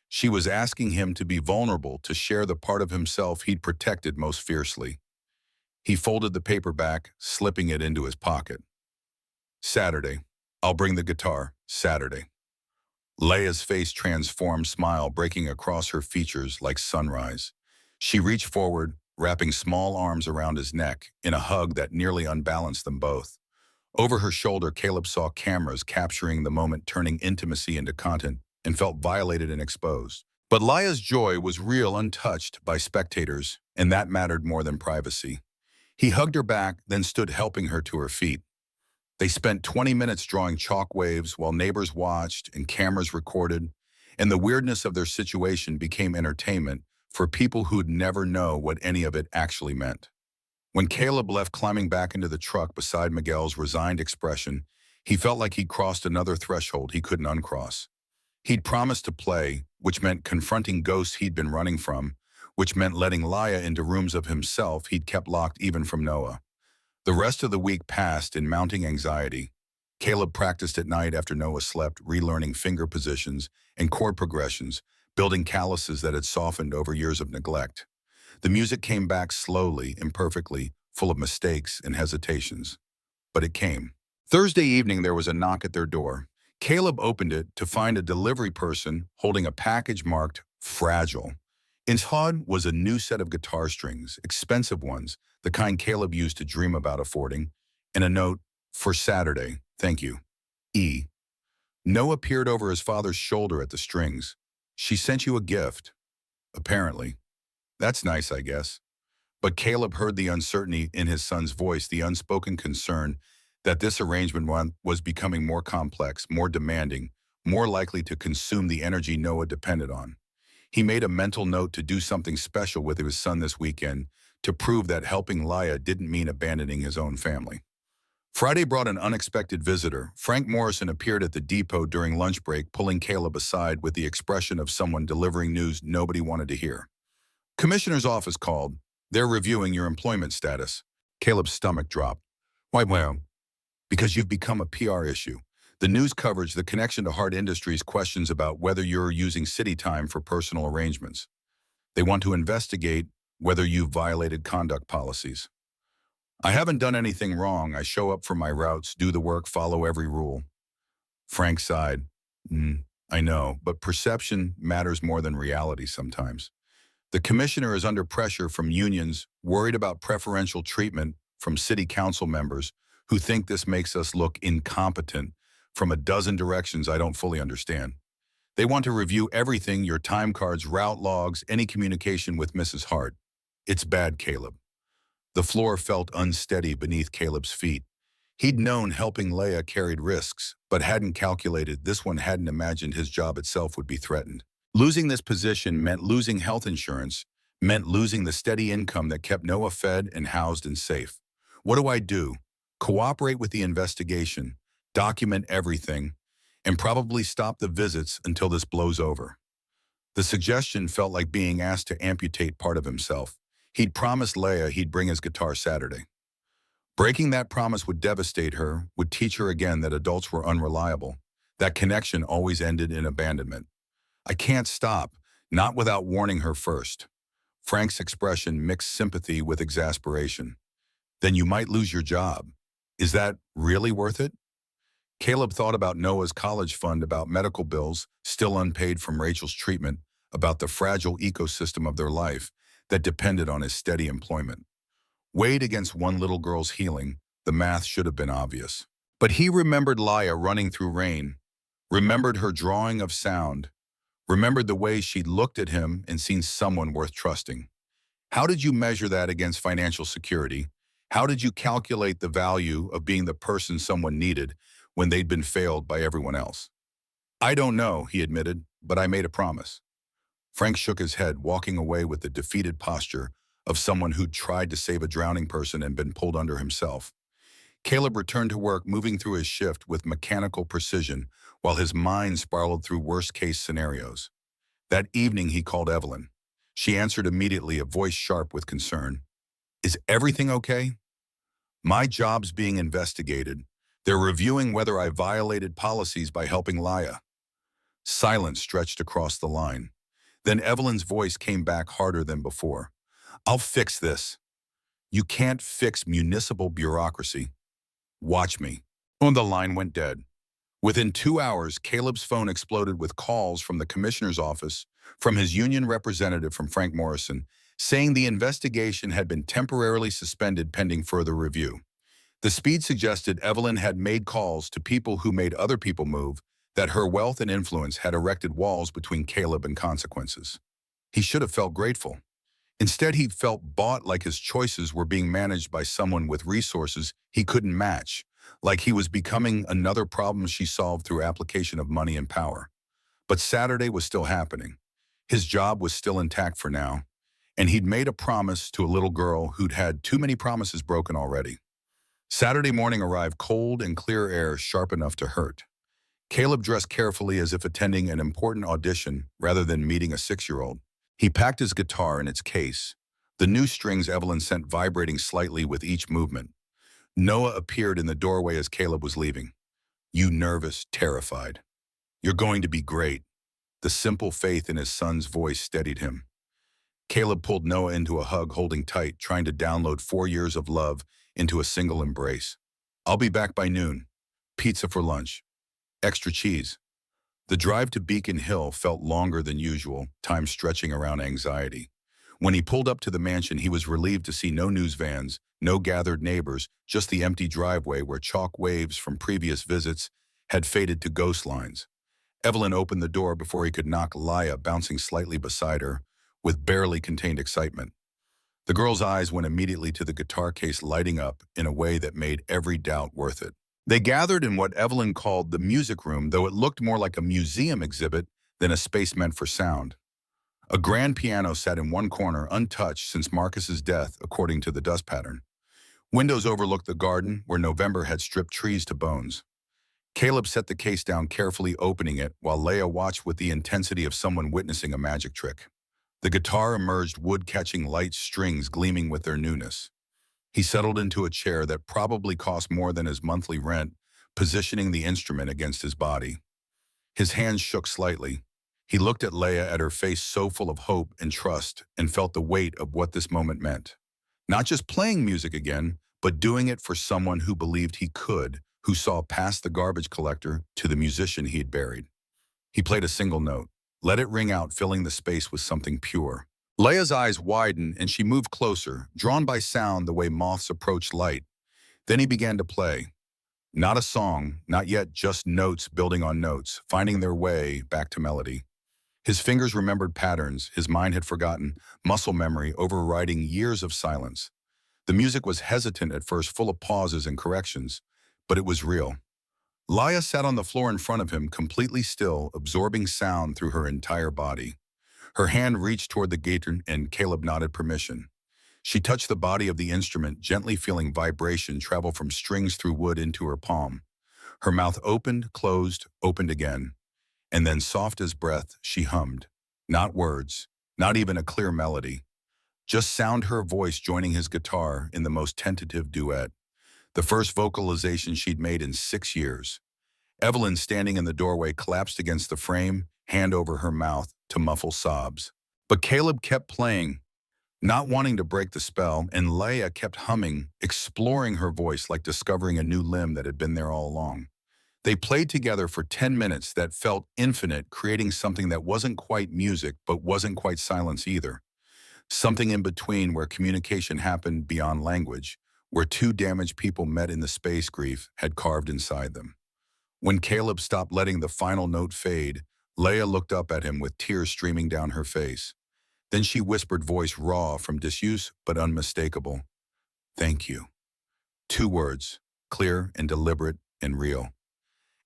She was asking him to be vulnerable, to share the part of himself he'd protected most fiercely. He folded the paper back, slipping it into his pocket. Saturday. I'll bring the guitar. Saturday. Leia's face transformed, smile breaking across her features like sunrise. She reached forward, wrapping small arms around his neck in a hug that nearly unbalanced them both. Over her shoulder, Caleb saw cameras capturing the moment, turning intimacy into content, and felt violated and exposed. But Leia's joy was real, untouched by spectators, and that mattered more than privacy. He hugged her back, then stood helping her to her feet. They spent 20 minutes drawing chalk waves while neighbors watched and cameras recorded, and the weirdness of their situation became entertainment for people who'd never know what any of it actually meant. When Caleb left, climbing back into the truck beside Miguel's resigned expression, he felt like he'd crossed another threshold he couldn't uncross. He'd promised to play, which meant confronting ghosts he'd been running from, which meant letting Leia into rooms of himself he'd kept locked even from Noah. The rest of the week passed in mounting anxiety. Caleb practiced at night after Noah slept, relearning finger positions and chord progressions, building calluses that had softened over years of neglect. The music came back slowly, imperfectly, full of mistakes and hesitations. But it came. Thursday evening, there was a knock at their door. Caleb opened it to find a delivery person holding a package marked "Fragile." Inside was a new set of guitar strings, expensive ones, the kind Caleb used to dream about affording, and a note, "For Saturday, thank you. E." Noah peered over his father's shoulder at the strings. "She sent you a gift." Apparently. That's nice, I guess. But Caleb heard the uncertainty in his son's voice, the unspoken concern that this arrangement was becoming more complex, more demanding, more likely to consume the energy Noah depended on. He made a mental note to do something special with his son this weekend to prove that helping Leia didn't mean abandoning his own family. Friday brought an unexpected visitor. Frank Morrison appeared at the depot during lunch break, pulling Caleb aside with the expression of someone delivering news nobody wanted to hear. "Commissioner's office called. They're reviewing your employment status." Caleb's stomach dropped. "Why, well, because you've become a PR issue. The news coverage, the connection to hard industries, questions about whether you're using city time for personal arrangements. They want to investigate whether you've violated conduct policies." "I haven't done anything wrong. I show up for my routes, do the work, follow every rule." Frank sighed. I know, but perception matters more than reality sometimes. The commissioner is under pressure from unions, worried about preferential treatment from city council members who think this makes us look incompetent from a dozen directions I don't fully understand. They want to review everything, your time cards, route logs, any communication with Mrs. Hart. It's bad, Caleb. The floor felt unsteady beneath Caleb's feet. He'd known helping Leia carried risks, but hadn't calculated this one, hadn't imagined his job itself would be threatened. Losing this position meant losing health insurance, meant losing the steady income that kept Noah fed and housed and safe. What do I do? Cooperate with the investigation, document everything, and probably stop the visits until this blows over. The suggestion felt like being asked to amputate part of himself. He'd promised Leia he'd bring his guitar Saturday. Breaking that promise would devastate her, would teach her again that adults were unreliable. That connection always ended in abandonment. "I can't stop, not without warning her first." Frank's expression mixed sympathy with exasperation. "Then you might lose your job. Is that really worth it?" Caleb thought about Noah's college fund, about medical bills still unpaid from Rachel's treatment, about the fragile ecosystem of their life that depended on his steady employment. Weighed against one little girl's healing, the math should have been obvious. But he remembered Leia running through rain, remembered her drawing of sound, remembered the way she'd looked at him and seen someone worth trusting. How did you measure that against financial security? How did you calculate the value of being the person someone needed when they'd been failed by everyone else? "I don't know," he admitted, "but I made a promise." Frank shook his head, walking away with the defeated posture of someone who'd tried to save a drowning person and been pulled under himself. Caleb returned to work, moving through his shift with mechanical precision, while his mind spiraled through worst-case scenarios. That evening, he called Evelyn. She answered immediately, a voice sharp with concern. Is everything okay? My job's being investigated. They're reviewing whether I violated policies by helping Laya. Silence stretched across the line. Then Evelyn's voice came back harder than before. I'll fix this. You can't fix municipal bureaucracy. Watch me. And the line went dead. Within 2 hours, Caleb's phone exploded with calls from the commissioner's office, from his union representative from Frank Morrison, saying the investigation had been temporarily suspended pending further review. The speed suggested Evelyn had made calls to people who made other people move, that her wealth and influence had erected walls between Caleb and consequences. He should have felt grateful. Instead, he felt bought, like his choices were being managed by someone with resources he couldn't match, like he was becoming another problem she solved through application of money and power. But Saturday was still happening. His job was still intact for now, and he'd made a promise to a little girl who'd had too many promises broken already. Saturday morning arrived, cold and clear air sharp enough to hurt. Caleb dressed carefully, as if attending an important audition rather than meeting a 6-year-old. He packed his guitar in its case, the new strings Evelyn sent vibrating slightly with each movement. Noah appeared in the doorway as Caleb was leaving. You nervous, terrified. You're going to be great. The simple faith in his son's voice steadied him. Caleb pulled Noah into a hug, holding tight, trying to download 4 years of love into a single embrace. I'll be back by noon. Pizza for lunch. Extra cheese. The drive to Beacon Hill felt longer than usual, time stretching around anxiety. When he pulled up to the mansion, he was relieved to see no news vans, no gathered neighbors, just the empty driveway where chalk waves from previous visits had faded to ghost lines. Evelyn opened the door before he could knock, Laya bouncing slightly beside her, with barely contained excitement. The girl's eyes went immediately to the guitar case, lighting up in a way that made every doubt worth it. They gathered in what Evelyn called the music room, though it looked more like a museum exhibit than a space meant for sound. A grand piano sat in one corner, untouched since Marcus's death, according to the dust pattern. Windows overlooked the garden, where November had stripped trees to bones. Caleb set the case down, carefully opening it, while Leia watched with the intensity of someone witnessing a magic trick. The guitar emerged, wood catching light strings gleaming with their newness. He settled into a chair that probably cost more than his monthly rent, positioning the instrument against his body. His hands shook slightly. He looked at Leia, at her face so full of hope and trust, and felt the weight of what this moment meant. Not just playing music again, but doing it for someone who believed he could, who saw past the garbage collector to the musician he had buried. He played a single note. Let it ring out, filling the space with something pure. Leia's eyes widened, and she moved closer, drawn by sound the way moths approach light. Then he began to play. Not a song, not yet, just notes building on notes, finding their way back to melody. His fingers remembered patterns his mind had forgotten, muscle memory overriding years of silence. The music was hesitant at first, full of pauses and corrections, but it was real. Laya sat on the floor in front of him, completely still, absorbing sound through her entire body. Her hand reached toward the gate, and Caleb nodded permission. She touched the body of the instrument, gently feeling vibration travel from strings through wood into her palm. Her mouth opened, closed, opened again. And then, soft as breath, she hummed. Not words, not even a clear melody. Just sound, her voice joining his guitar in the most tentative duet. The first vocalization she'd made in 6 years. Evelyn, standing in the doorway, collapsed against the frame, hand over her mouth to muffle sobs. But Caleb kept playing, not wanting to break the spell, and Leia kept humming, exploring her voice like discovering a new limb that had been there all along. They played together for 10 minutes that felt infinite, creating something that wasn't quite music but wasn't quite silence either. Something in between, where communication happened beyond language, where two damaged people met in the space grief had carved inside them. When Caleb stopped letting the final note fade, Leia looked up at him with tears streaming down her face. Then she whispered, voice raw from disuse but unmistakable. Thank you. 2 words, clear and deliberate and real.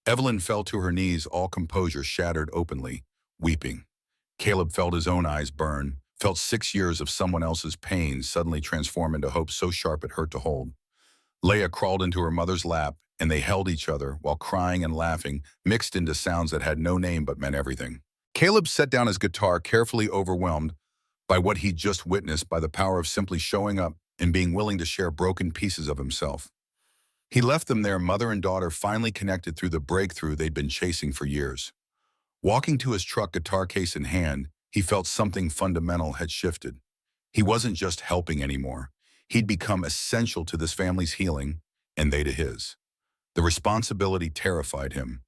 Evelyn fell to her knees, all composure shattered openly, weeping. Caleb felt his own eyes burn, felt 6 years of someone else's pain suddenly transform into hope so sharp it hurt to hold. Leia crawled into her mother's lap, and they held each other while crying and laughing, mixed into sounds that had no name but meant everything. Caleb set down his guitar, carefully overwhelmed by what he'd just witnessed, by the power of simply showing up and being willing to share broken pieces of himself. He left them there, mother and daughter, finally connected through the breakthrough they'd been chasing for years. Walking to his truck, guitar case in hand, he felt something fundamental had shifted. He wasn't just helping anymore. He'd become essential to this family's healing, and they to his. The responsibility terrified him.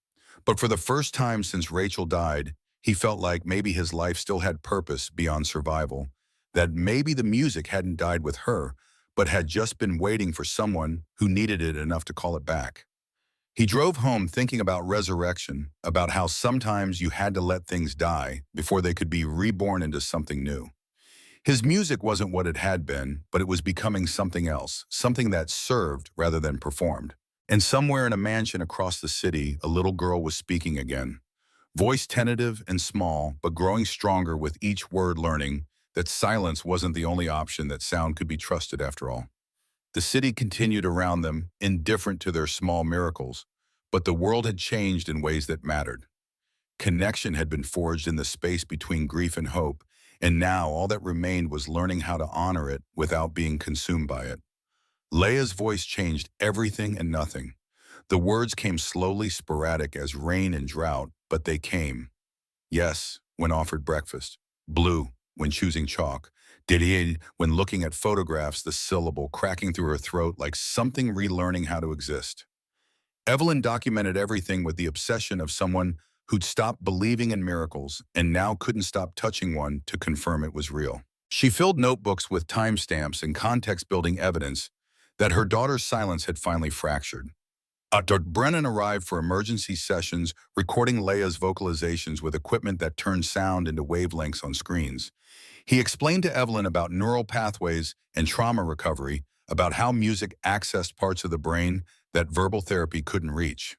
But for the first time since Rachel died, he felt like maybe his life still had purpose beyond survival, that maybe the music hadn't died with her, but had just been waiting for someone who needed it enough to call it back. He drove home thinking about resurrection, about how sometimes you had to let things die before they could be reborn into something new. His music wasn't what it had been, but it was becoming something else, something that served rather than performed. And somewhere in a mansion across the city, a little girl was speaking again. Voice tentative and small, but growing stronger with each word, learning that silence wasn't the only option, that sound could be trusted after all. The city continued around them, indifferent to their small miracles, but the world had changed in ways that mattered. Connection had been forged in the space between grief and hope, and now all that remained was learning how to honor it without being consumed by it. Leia's voice changed everything and nothing. The words came slowly, sporadic as rain and drought, but they came. Yes, when offered breakfast. Blue, when choosing chalk. Didier, when looking at photographs, the syllable cracking through her throat like something relearning how to exist. Evelyn documented everything with the obsession of someone who'd stopped believing in miracles and now couldn't stop touching one to confirm it was real. She filled notebooks with timestamps and context-building evidence that her daughter's silence had finally fractured. Dr. Brennan arrived for emergency sessions, recording Leia's vocalizations with equipment that turned sound into wavelengths on screens. He explained to Evelyn about neural pathways and trauma recovery, about how music accessed parts of the brain that verbal therapy couldn't reach.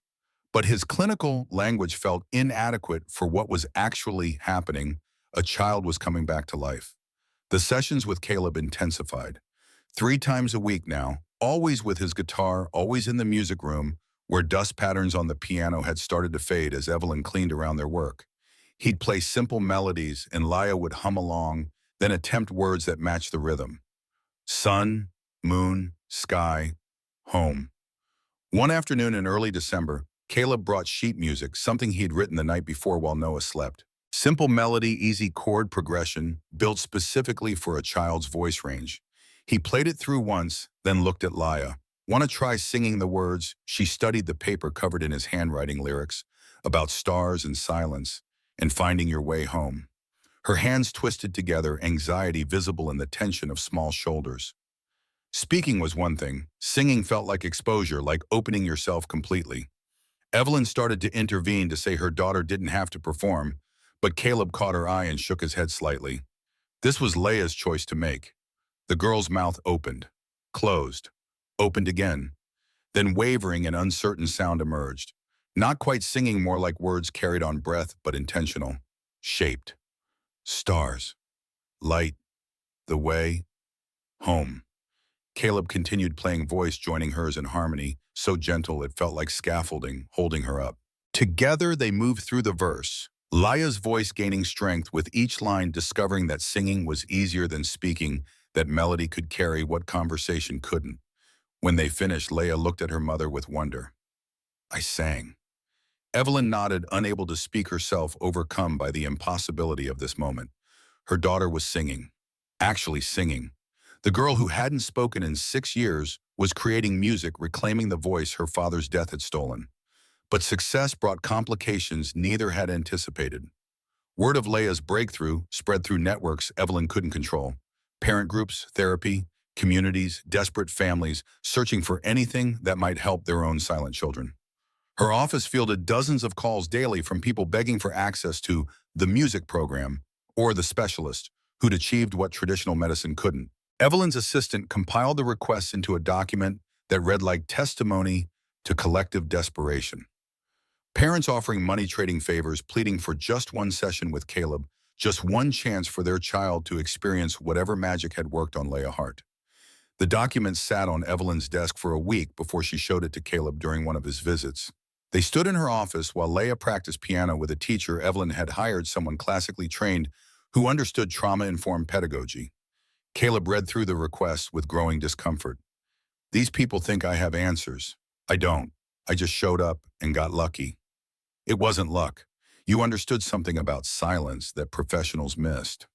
But his clinical language felt inadequate for what was actually happening. A child was coming back to life. The sessions with Caleb intensified. 3 times a week now, always with his guitar, always in the music room, where dust patterns on the piano had started to fade as Evelyn cleaned around their work. He'd play simple melodies and Leia would hum along, then attempt words that matched the rhythm. Sun, moon, sky, home. One afternoon in early December, Caleb brought sheet music, something he'd written the night before while Noah slept. Simple melody, easy chord progression, built specifically for a child's voice range. He played it through once, then looked at Leia. Want to try singing the words? She studied the paper covered in his handwriting, lyrics about stars and silence and finding your way home. Her hands twisted together, anxiety visible in the tension of small shoulders. Speaking was one thing. Singing felt like exposure, like opening yourself completely. Evelyn started to intervene to say her daughter didn't have to perform, but Caleb caught her eye and shook his head slightly. This was Leia's choice to make. The girl's mouth opened, closed, opened again. Then wavering and uncertain sound emerged. Not quite singing, more like words carried on breath, but intentional. Shaped. Stars. Light. The way. Home. Caleb continued playing, voice joining hers in harmony, so gentle it felt like scaffolding, holding her up. Together they moved through the verse, Leia's voice gaining strength with each line, discovering that singing was easier than speaking, that melody could carry what conversation couldn't. When they finished, Leia looked at her mother with wonder. I sang. Evelyn nodded, unable to speak herself, overcome by the impossibility of this moment. Her daughter was singing. Actually singing. The girl who hadn't spoken in 6 years was creating music, reclaiming the voice her father's death had stolen. But success brought complications neither had anticipated. Word of Leia's breakthrough spread through networks Evelyn couldn't control. Parent groups, therapy, communities, desperate families searching for anything that might help their own silent children. Her office fielded dozens of calls daily from people begging for access to the music program or the specialist who'd achieved what traditional medicine couldn't. Evelyn's assistant compiled the requests into a document that read like testimony to collective desperation. Parents offering money, trading favors, pleading for just one session with Caleb, just one chance for their child to experience whatever magic had worked on Leia Hart. The document sat on Evelyn's desk for a week before she showed it to Caleb during one of his visits. They stood in her office while Leah practiced piano with a teacher. Evelyn had hired someone classically trained who understood trauma-informed pedagogy. Caleb read through the request with growing discomfort. These people think I have answers. I don't. I just showed up and got lucky. It wasn't luck. You understood something about silence that professionals missed.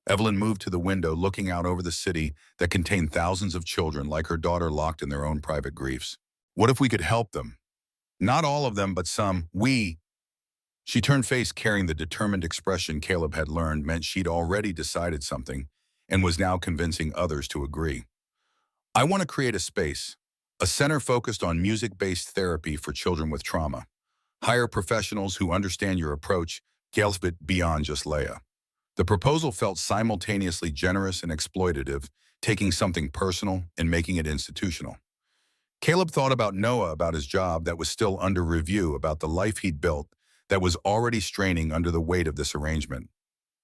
Evelyn moved to the window, looking out over the city that contained thousands of children like her daughter locked in their own private griefs. What if we could help them? Not all of them, but some. We. She turned face, carrying the determined expression Caleb had learned meant she'd already decided something and was now convincing others to agree. I want to create a center focused on music-based therapy for children with trauma. Hire professionals who understand your approach, Caleb, beyond just Leah. The proposal felt simultaneously generous and exploitative, taking something personal and making it institutional. Caleb thought about Noah, about his job that was still under review, about the life he'd built that was already straining under the weight of this arrangement.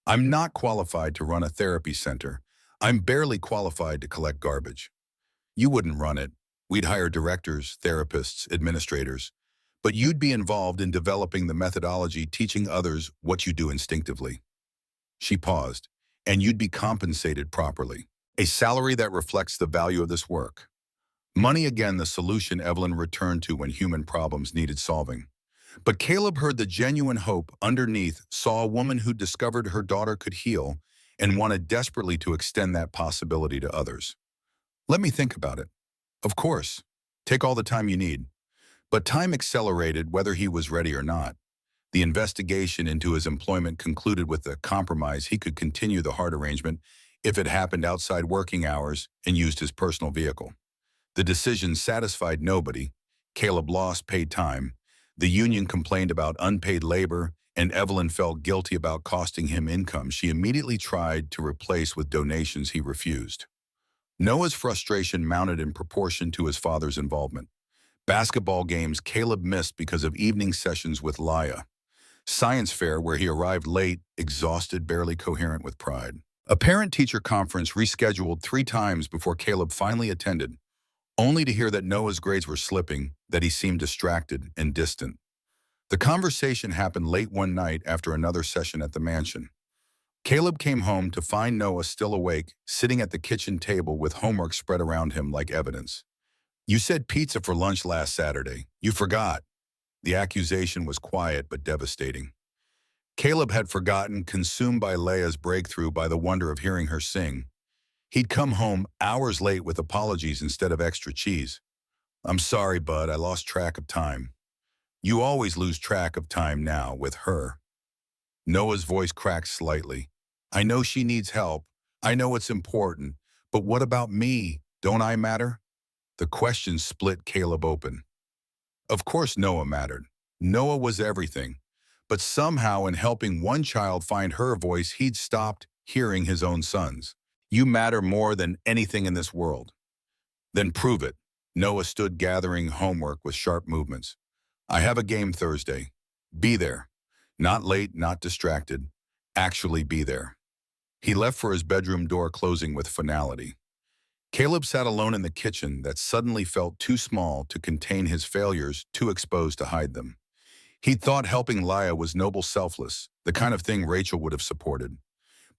I'm not qualified to run a therapy center. I'm barely qualified to collect garbage. You wouldn't run it. We'd hire directors, therapists, administrators. But you'd be involved in developing the methodology, teaching others what you do instinctively. She paused. And you'd be compensated properly. A salary that reflects the value of this work. Money, again, the solution Evelyn returned to when human problems needed solving. But Caleb heard the genuine hope underneath, saw a woman who discovered her daughter could heal and wanted desperately to extend that possibility to others. Let me think about it. Of course. Take all the time you need. But time accelerated whether he was ready or not. The investigation into his employment concluded with a compromise. He could continue the hard arrangement if it happened outside working hours and used his personal vehicle. The decision satisfied nobody. Caleb lost paid time. The union complained about unpaid labor, and Evelyn felt guilty about costing him income she immediately tried to replace with donations he refused. Noah's frustration mounted in proportion to his father's involvement. Basketball games Caleb missed because of evening sessions with Leah. Science fair where he arrived late, exhausted, barely coherent with pride. A parent-teacher conference rescheduled 3 times before Caleb finally attended, only to hear that Noah's grades were slipping, that he seemed distracted and distant. The conversation happened late one night after another session at the mansion. Caleb came home to find Noah still awake, sitting at the kitchen table with homework spread around him like evidence. You said pizza for lunch last Saturday. You forgot. The accusation was quiet but devastating. Caleb had forgotten, consumed by Leah's breakthrough, by the wonder of hearing her sing. He'd come home hours late with apologies instead of extra cheese. I'm sorry, bud, I lost track of time. You always lose track of time now with her. Noah's voice cracked slightly. I know she needs help. I know it's important. But what about me? Don't I matter? The question split Caleb open. Of course Noah mattered. Noah was everything. But somehow in helping one child find her voice, he'd stopped hearing his own sons. You matter more than anything in this world. Then prove it. Noah stood gathering homework with sharp movements. I have a game Thursday. Be there. Not late, not distracted. Actually be there. He left for his bedroom door, closing with finality. Caleb sat alone in the kitchen that suddenly felt too small to contain his failures, too exposed to hide them. He'd thought helping Leah was noble, selfless, the kind of thing Rachel would have supported.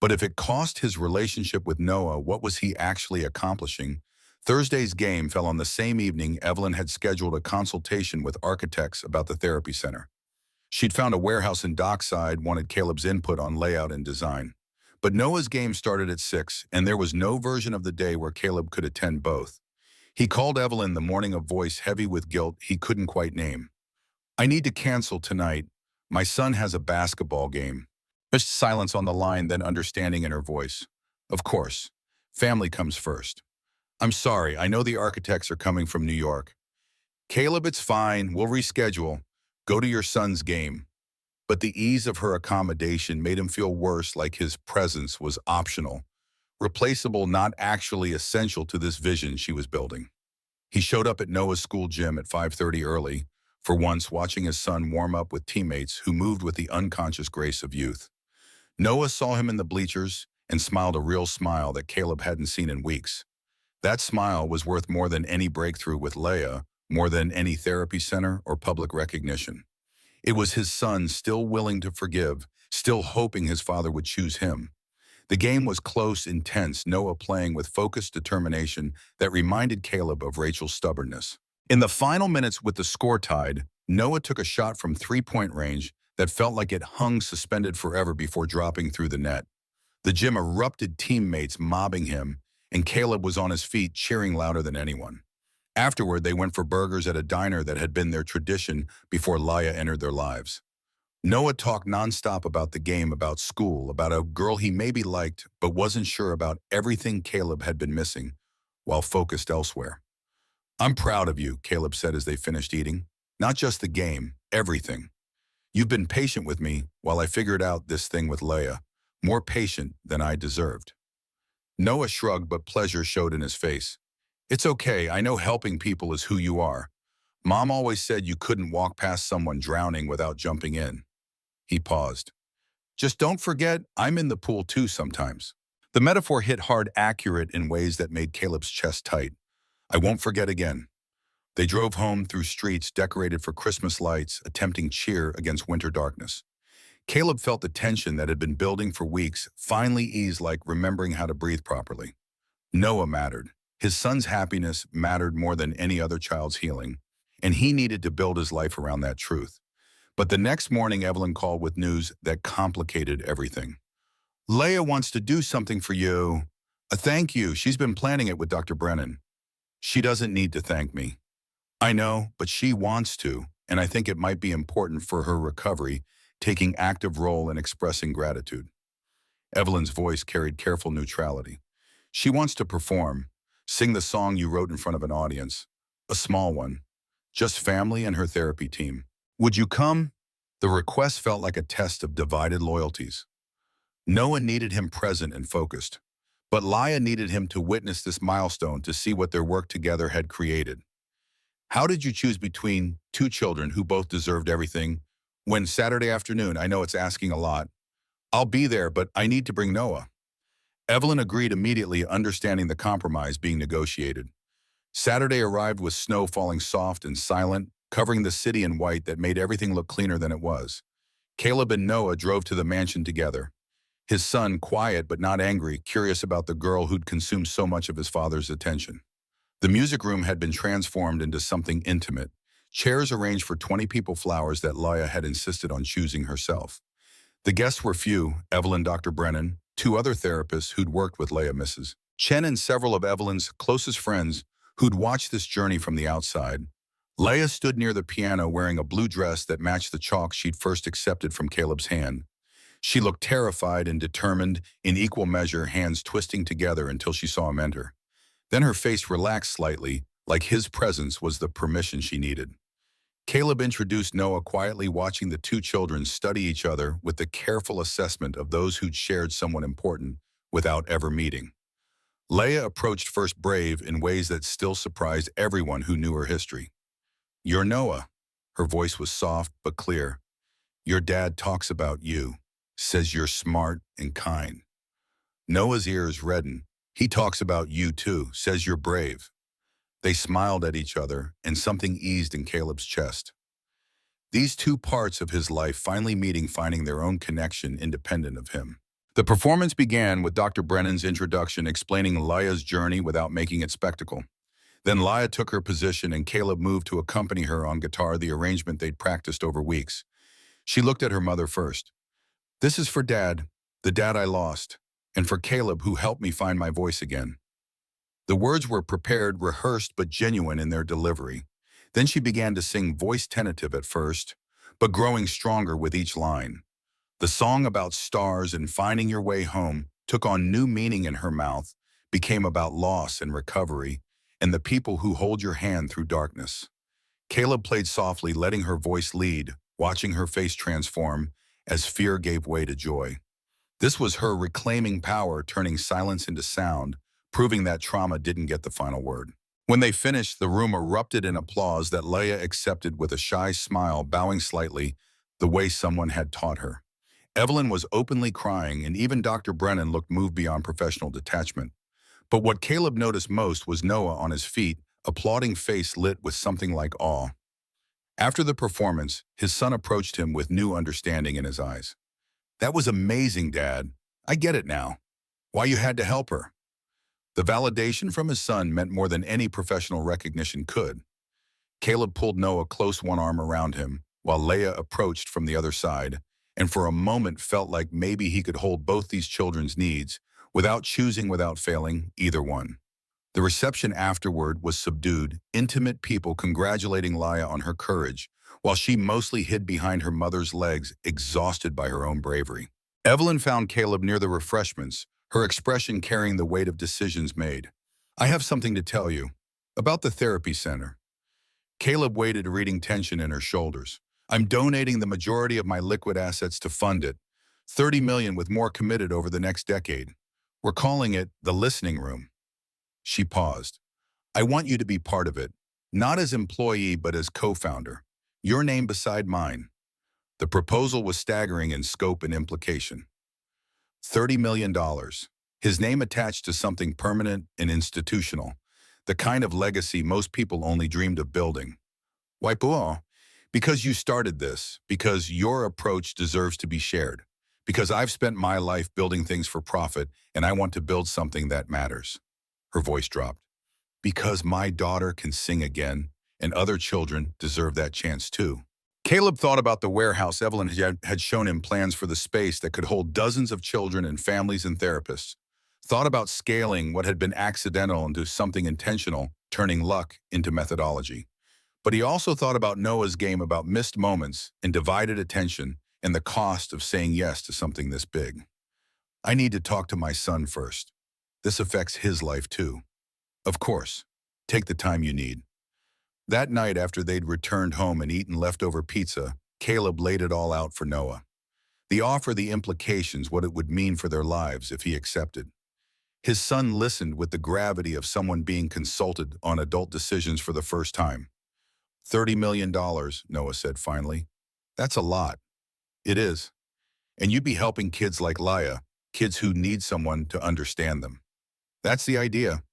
But if it cost his relationship with Noah, what was he actually accomplishing? Thursday's game fell on the same evening Evelyn had scheduled a consultation with architects about the therapy center. She'd found a warehouse in Dockside, wanted Caleb's input on layout and design. But Noah's game started at 6, and there was no version of the day where Caleb could attend both. He called Evelyn the morning, a voice heavy with guilt he couldn't quite name. I need to cancel tonight. My son has a basketball game. Just silence on the line, then understanding in her voice. Of course. Family comes first. I'm sorry, I know the architects are coming from New York. Caleb, it's fine. We'll reschedule. Go to your son's game. But the ease of her accommodation made him feel worse, like his presence was optional, replaceable, not actually essential to this vision she was building. He showed up at Noah's school gym at 5:30 early, for once watching his son warm up with teammates who moved with the unconscious grace of youth. Noah saw him in the bleachers and smiled a real smile that Caleb hadn't seen in weeks. That smile was worth more than any breakthrough with Leia, more than any therapy center or public recognition. It was his son still willing to forgive, still hoping his father would choose him. The game was close, intense, Noah playing with focused determination that reminded Caleb of Rachel's stubbornness. In the final minutes with the score tied, Noah took a shot from three-point range that felt like it hung suspended forever before dropping through the net. The gym erupted, teammates mobbing him, and Caleb was on his feet cheering louder than anyone. Afterward, they went for burgers at a diner that had been their tradition before Laia entered their lives. Noah talked nonstop about the game, about school, about a girl he maybe liked but wasn't sure about, everything Caleb had been missing, while focused elsewhere. "I'm proud of you," Caleb said as they finished eating. "Not just the game, everything. You've been patient with me while I figured out this thing with Leia, more patient than I deserved." Noah shrugged, but pleasure showed in his face. "It's okay, I know helping people is who you are. Mom always said you couldn't walk past someone drowning without jumping in." He paused. "Just don't forget, I'm in the pool too sometimes." The metaphor hit hard, accurate in ways that made Caleb's chest tight. "I won't forget again." They drove home through streets decorated for Christmas lights, attempting cheer against winter darkness. Caleb felt the tension that had been building for weeks finally ease, like remembering how to breathe properly. Noah mattered. His son's happiness mattered more than any other child's healing, and he needed to build his life around that truth. But the next morning, Evelyn called with news that complicated everything. "Leia wants to do something for you. A thank you. She's been planning it with Dr. Brennan." "She doesn't need to thank me." "I know, but she wants to, and I think it might be important for her recovery, taking active role in expressing gratitude." Evelyn's voice carried careful neutrality. "She wants to perform, sing the song you wrote in front of an audience, a small one, just family and her therapy team. Would you come?" The request felt like a test of divided loyalties. Noah needed him present and focused, but Laia needed him to witness this milestone, to see what their work together had created. "How did you choose between two children who both deserved everything when Saturday afternoon? I know it's asking a lot. I'll be there, but I need to bring Noah." Evelyn agreed immediately, understanding the compromise being negotiated. Saturday arrived with snow falling soft and silent, covering the city in white that made everything look cleaner than it was. Caleb and Noah drove to the mansion together. His son, quiet but not angry, curious about the girl who'd consumed so much of his father's attention. The music room had been transformed into something intimate. Chairs arranged for 20 people, flowers that Laia had insisted on choosing herself. The guests were few: Evelyn, Dr. Brennan, two other therapists who'd worked with Leia, Mrs. Chen, and several of Evelyn's closest friends who'd watched this journey from the outside. Leia stood near the piano wearing a blue dress that matched the chalk she'd first accepted from Caleb's hand. She looked terrified and determined, in equal measure, hands twisting together until she saw him enter. Then her face relaxed slightly, like his presence was the permission she needed. Caleb introduced Noah, quietly watching the two children study each other with the careful assessment of those who'd shared someone important without ever meeting. Leia approached first, brave in ways that still surprised everyone who knew her history. "You're Noah." Her voice was soft but clear. "Your dad talks about you, says you're smart and kind." Noah's ears reddened. "He talks about you too, says you're brave." They smiled at each other, and something eased in Caleb's chest. These two parts of his life finally meeting, finding their own connection independent of him. The performance began with Dr. Brennan's introduction, explaining Laia's journey without making it spectacle. Then Laia took her position, and Caleb moved to accompany her on guitar, the arrangement they'd practiced over weeks. She looked at her mother first. "This is for Dad, the dad I lost, and for Caleb, who helped me find my voice again." The words were prepared, rehearsed, but genuine in their delivery. Then she began to sing, voice tentative at first, but growing stronger with each line. The song about stars and finding your way home took on new meaning in her mouth, became about loss and recovery, and the people who hold your hand through darkness. Caleb played softly, letting her voice lead, watching her face transform as fear gave way to joy. This was her reclaiming power, turning silence into sound, proving that trauma didn't get the final word. When they finished, the room erupted in applause that Leia accepted with a shy smile, bowing slightly, the way someone had taught her. Evelyn was openly crying, and even Dr. Brennan looked moved beyond professional detachment. But what Caleb noticed most was Noah on his feet, applauding face lit with something like awe. After the performance, his son approached him with new understanding in his eyes. "That was amazing, Dad. I get it now. Why you had to help her." The validation from his son meant more than any professional recognition could. Caleb pulled Noah close, one arm around him, while Leia approached from the other side, and for a moment felt like maybe he could hold both these children's needs, without choosing, without failing, either one. The reception afterward was subdued, intimate people congratulating Leia on her courage, while she mostly hid behind her mother's legs, exhausted by her own bravery. Evelyn found Caleb near the refreshments, her expression carrying the weight of decisions made. "I have something to tell you. About the therapy center." Caleb waited, reading tension in her shoulders. "I'm donating the majority of my liquid assets to fund it, 30 million with more committed over the next decade. We're calling it the Listening Room." She paused. "I want you to be part of it, not as employee but as co-founder. Your name beside mine." The proposal was staggering in scope and implication. $30 million. His name attached to something permanent and institutional, the kind of legacy most people only dreamed of building. "Why, Puo? Because you started this, because your approach deserves to be shared, because I've spent my life building things for profit and I want to build something that matters." Her voice dropped. "Because my daughter can sing again, and other children deserve that chance too." Caleb thought about the warehouse Evelyn had shown him plans for, the space that could hold dozens of children and families and therapists. Thought about scaling what had been accidental into something intentional, turning luck into methodology. But he also thought about Noah's game, about missed moments and divided attention and the cost of saying yes to something this big. "I need to talk to my son first. This affects his life too." "Of course. Take the time you need." That night, after they'd returned home and eaten leftover pizza, Caleb laid it all out for Noah. The offer, the implications, what it would mean for their lives if he accepted. His son listened with the gravity of someone being consulted on adult decisions for the first time. $30 million, Noah said finally. "That's a lot." "It is. And you'd be helping kids like Leia, kids who need someone to understand them." "That's the idea."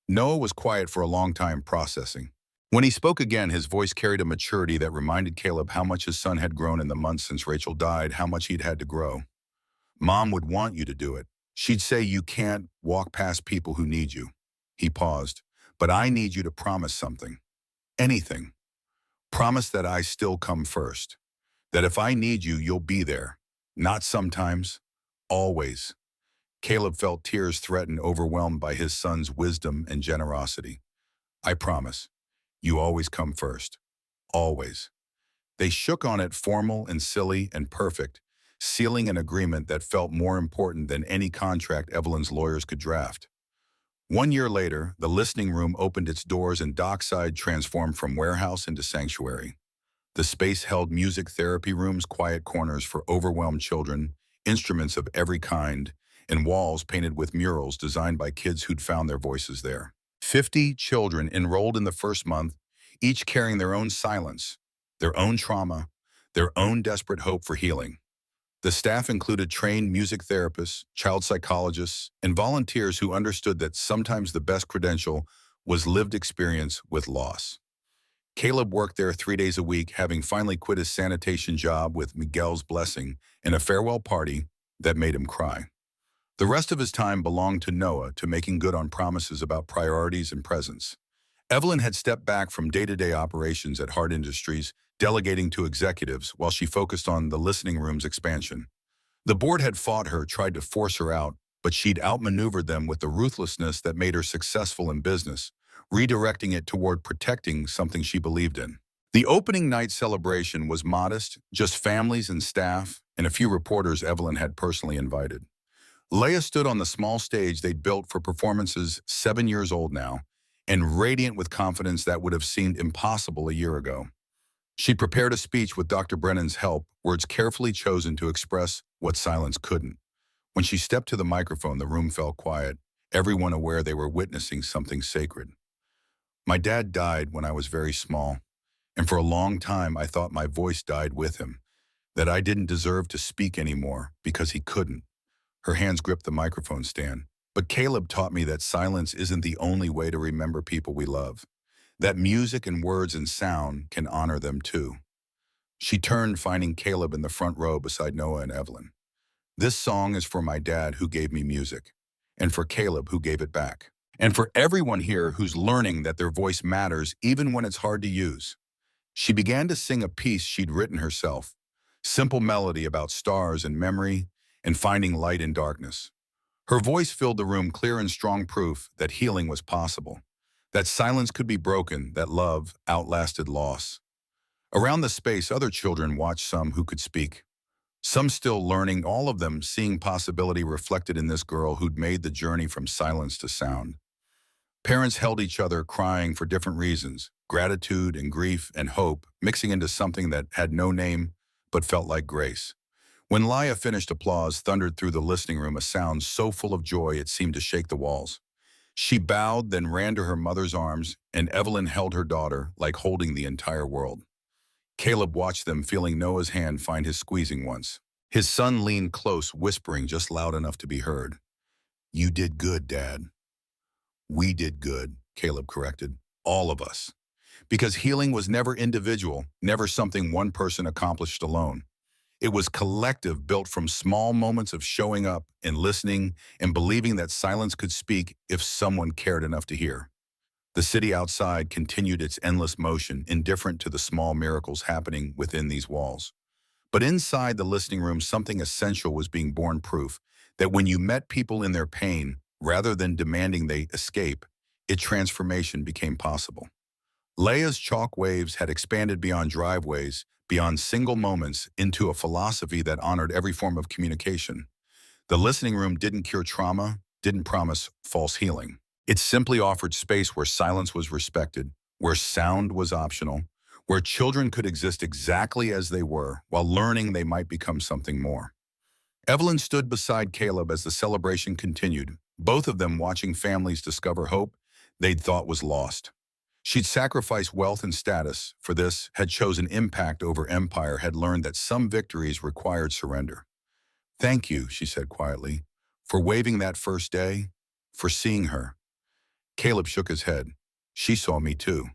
Noah was quiet for a long time, processing. When he spoke again, his voice carried a maturity that reminded Caleb how much his son had grown in the months since Rachel died, how much he'd had to grow. "Mom would want you to do it. She'd say you can't walk past people who need you." He paused. "But I need you to promise something. Anything. Promise that I still come first. That if I need you, you'll be there. Not sometimes. Always." Caleb felt tears threaten, overwhelmed by his son's wisdom and generosity. "I promise. You always come first. Always." They shook on it, formal and silly and perfect, sealing an agreement that felt more important than any contract Evelyn's lawyers could draft. 1 year later, the Listening Room opened its doors and Dockside transformed from warehouse into sanctuary. The space held music therapy rooms, quiet corners for overwhelmed children, instruments of every kind, and walls painted with murals designed by kids who'd found their voices there. 50 children enrolled in the first month, each carrying their own silence, their own trauma, their own desperate hope for healing. The staff included trained music therapists, child psychologists, and volunteers who understood that sometimes the best credential was lived experience with loss. Caleb worked there 3 days a week, having finally quit his sanitation job with Miguel's blessing and a farewell party that made him cry. The rest of his time belonged to Noah, to making good on promises about priorities and presence. Evelyn had stepped back from day-to-day operations at Hard Industries, delegating to executives while she focused on the Listening Room's expansion. The board had fought her, tried to force her out, but she'd outmaneuvered them with the ruthlessness that made her successful in business, redirecting it toward protecting something she believed in. The opening night celebration was modest, just families and staff, and a few reporters Evelyn had personally invited. Leia stood on the small stage they'd built for performances 7 years old now, and radiant with confidence that would have seemed impossible a year ago. She'd prepared a speech with Dr. Brennan's help, words carefully chosen to express what silence couldn't. When she stepped to the microphone, the room fell quiet, everyone aware they were witnessing something sacred. "My dad died when I was very small, and for a long time I thought my voice died with him, that I didn't deserve to speak anymore because he couldn't." Her hands gripped the microphone stand. But Caleb taught me that silence isn't the only way to remember people we love, that music and words and sound can honor them too. She turned, finding Caleb in the front row beside Noah and Evelyn. This song is for my dad who gave me music, and for Caleb who gave it back, and for everyone here who's learning that their voice matters even when it's hard to use. She began to sing a piece she'd written herself, simple melody about stars and memory and finding light in darkness. Her voice filled the room, clear and strong proof that healing was possible, that silence could be broken, that love outlasted loss. Around the space, other children watched, some who could speak, some still learning, all of them seeing possibility reflected in this girl who'd made the journey from silence to sound. Parents held each other, crying for different reasons, gratitude and grief and hope, mixing into something that had no name but felt like grace. When Laya finished, applause thundered through the listening room, a sound so full of joy it seemed to shake the walls. She bowed, then ran to her mother's arms, and Evelyn held her daughter, like holding the entire world. Caleb watched them, feeling Noah's hand find his squeezing once. His son leaned close, whispering just loud enough to be heard. "You did good, Dad." "We did good," Caleb corrected. "All of us." Because healing was never individual, never something one person accomplished alone. It was collective, built from small moments of showing up and listening and believing that silence could speak if someone cared enough to hear. The city outside continued its endless motion, indifferent to the small miracles happening within these walls. But inside the listening room, something essential was being born, proof that when you met people in their pain, rather than demanding they escape, transformation became possible. Leia's chalk waves had expanded beyond driveways, beyond single moments, into a philosophy that honored every form of communication. The listening room didn't cure trauma, didn't promise false healing. It simply offered space where silence was respected, where sound was optional, where children could exist exactly as they were, while learning they might become something more. Evelyn stood beside Caleb as the celebration continued, both of them watching families discover hope they'd thought was lost. She'd sacrificed wealth and status for this, had chosen impact over empire, had learned that some victories required surrender. "Thank you," she said quietly, "for waving that first day, for seeing her." Caleb shook his head. "She saw me too.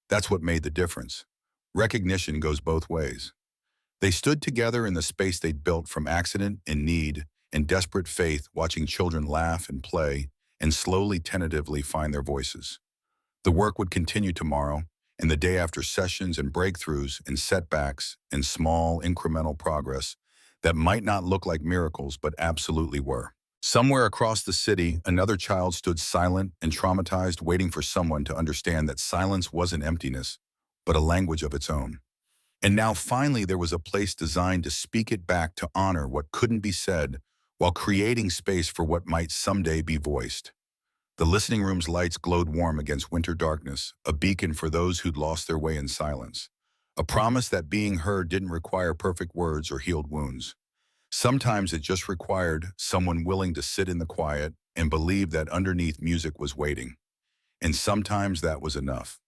That's what made the difference." Recognition goes both ways. They stood together in the space they'd built from accident and need and desperate faith, watching children laugh and play and slowly, tentatively find their voices. The work would continue tomorrow and the day after, sessions and breakthroughs and setbacks and small incremental progress that might not look like miracles but absolutely were. Somewhere across the city, another child stood silent and traumatized, waiting for someone to understand that silence wasn't emptiness, but a language of its own. And now finally there was a place designed to speak it back, to honor what couldn't be said, while creating space for what might someday be voiced. The listening room's lights glowed warm against winter darkness, a beacon for those who'd lost their way in silence. A promise that being heard didn't require perfect words or healed wounds. Sometimes it just required someone willing to sit in the quiet and believe that underneath music was waiting. And sometimes that was enough.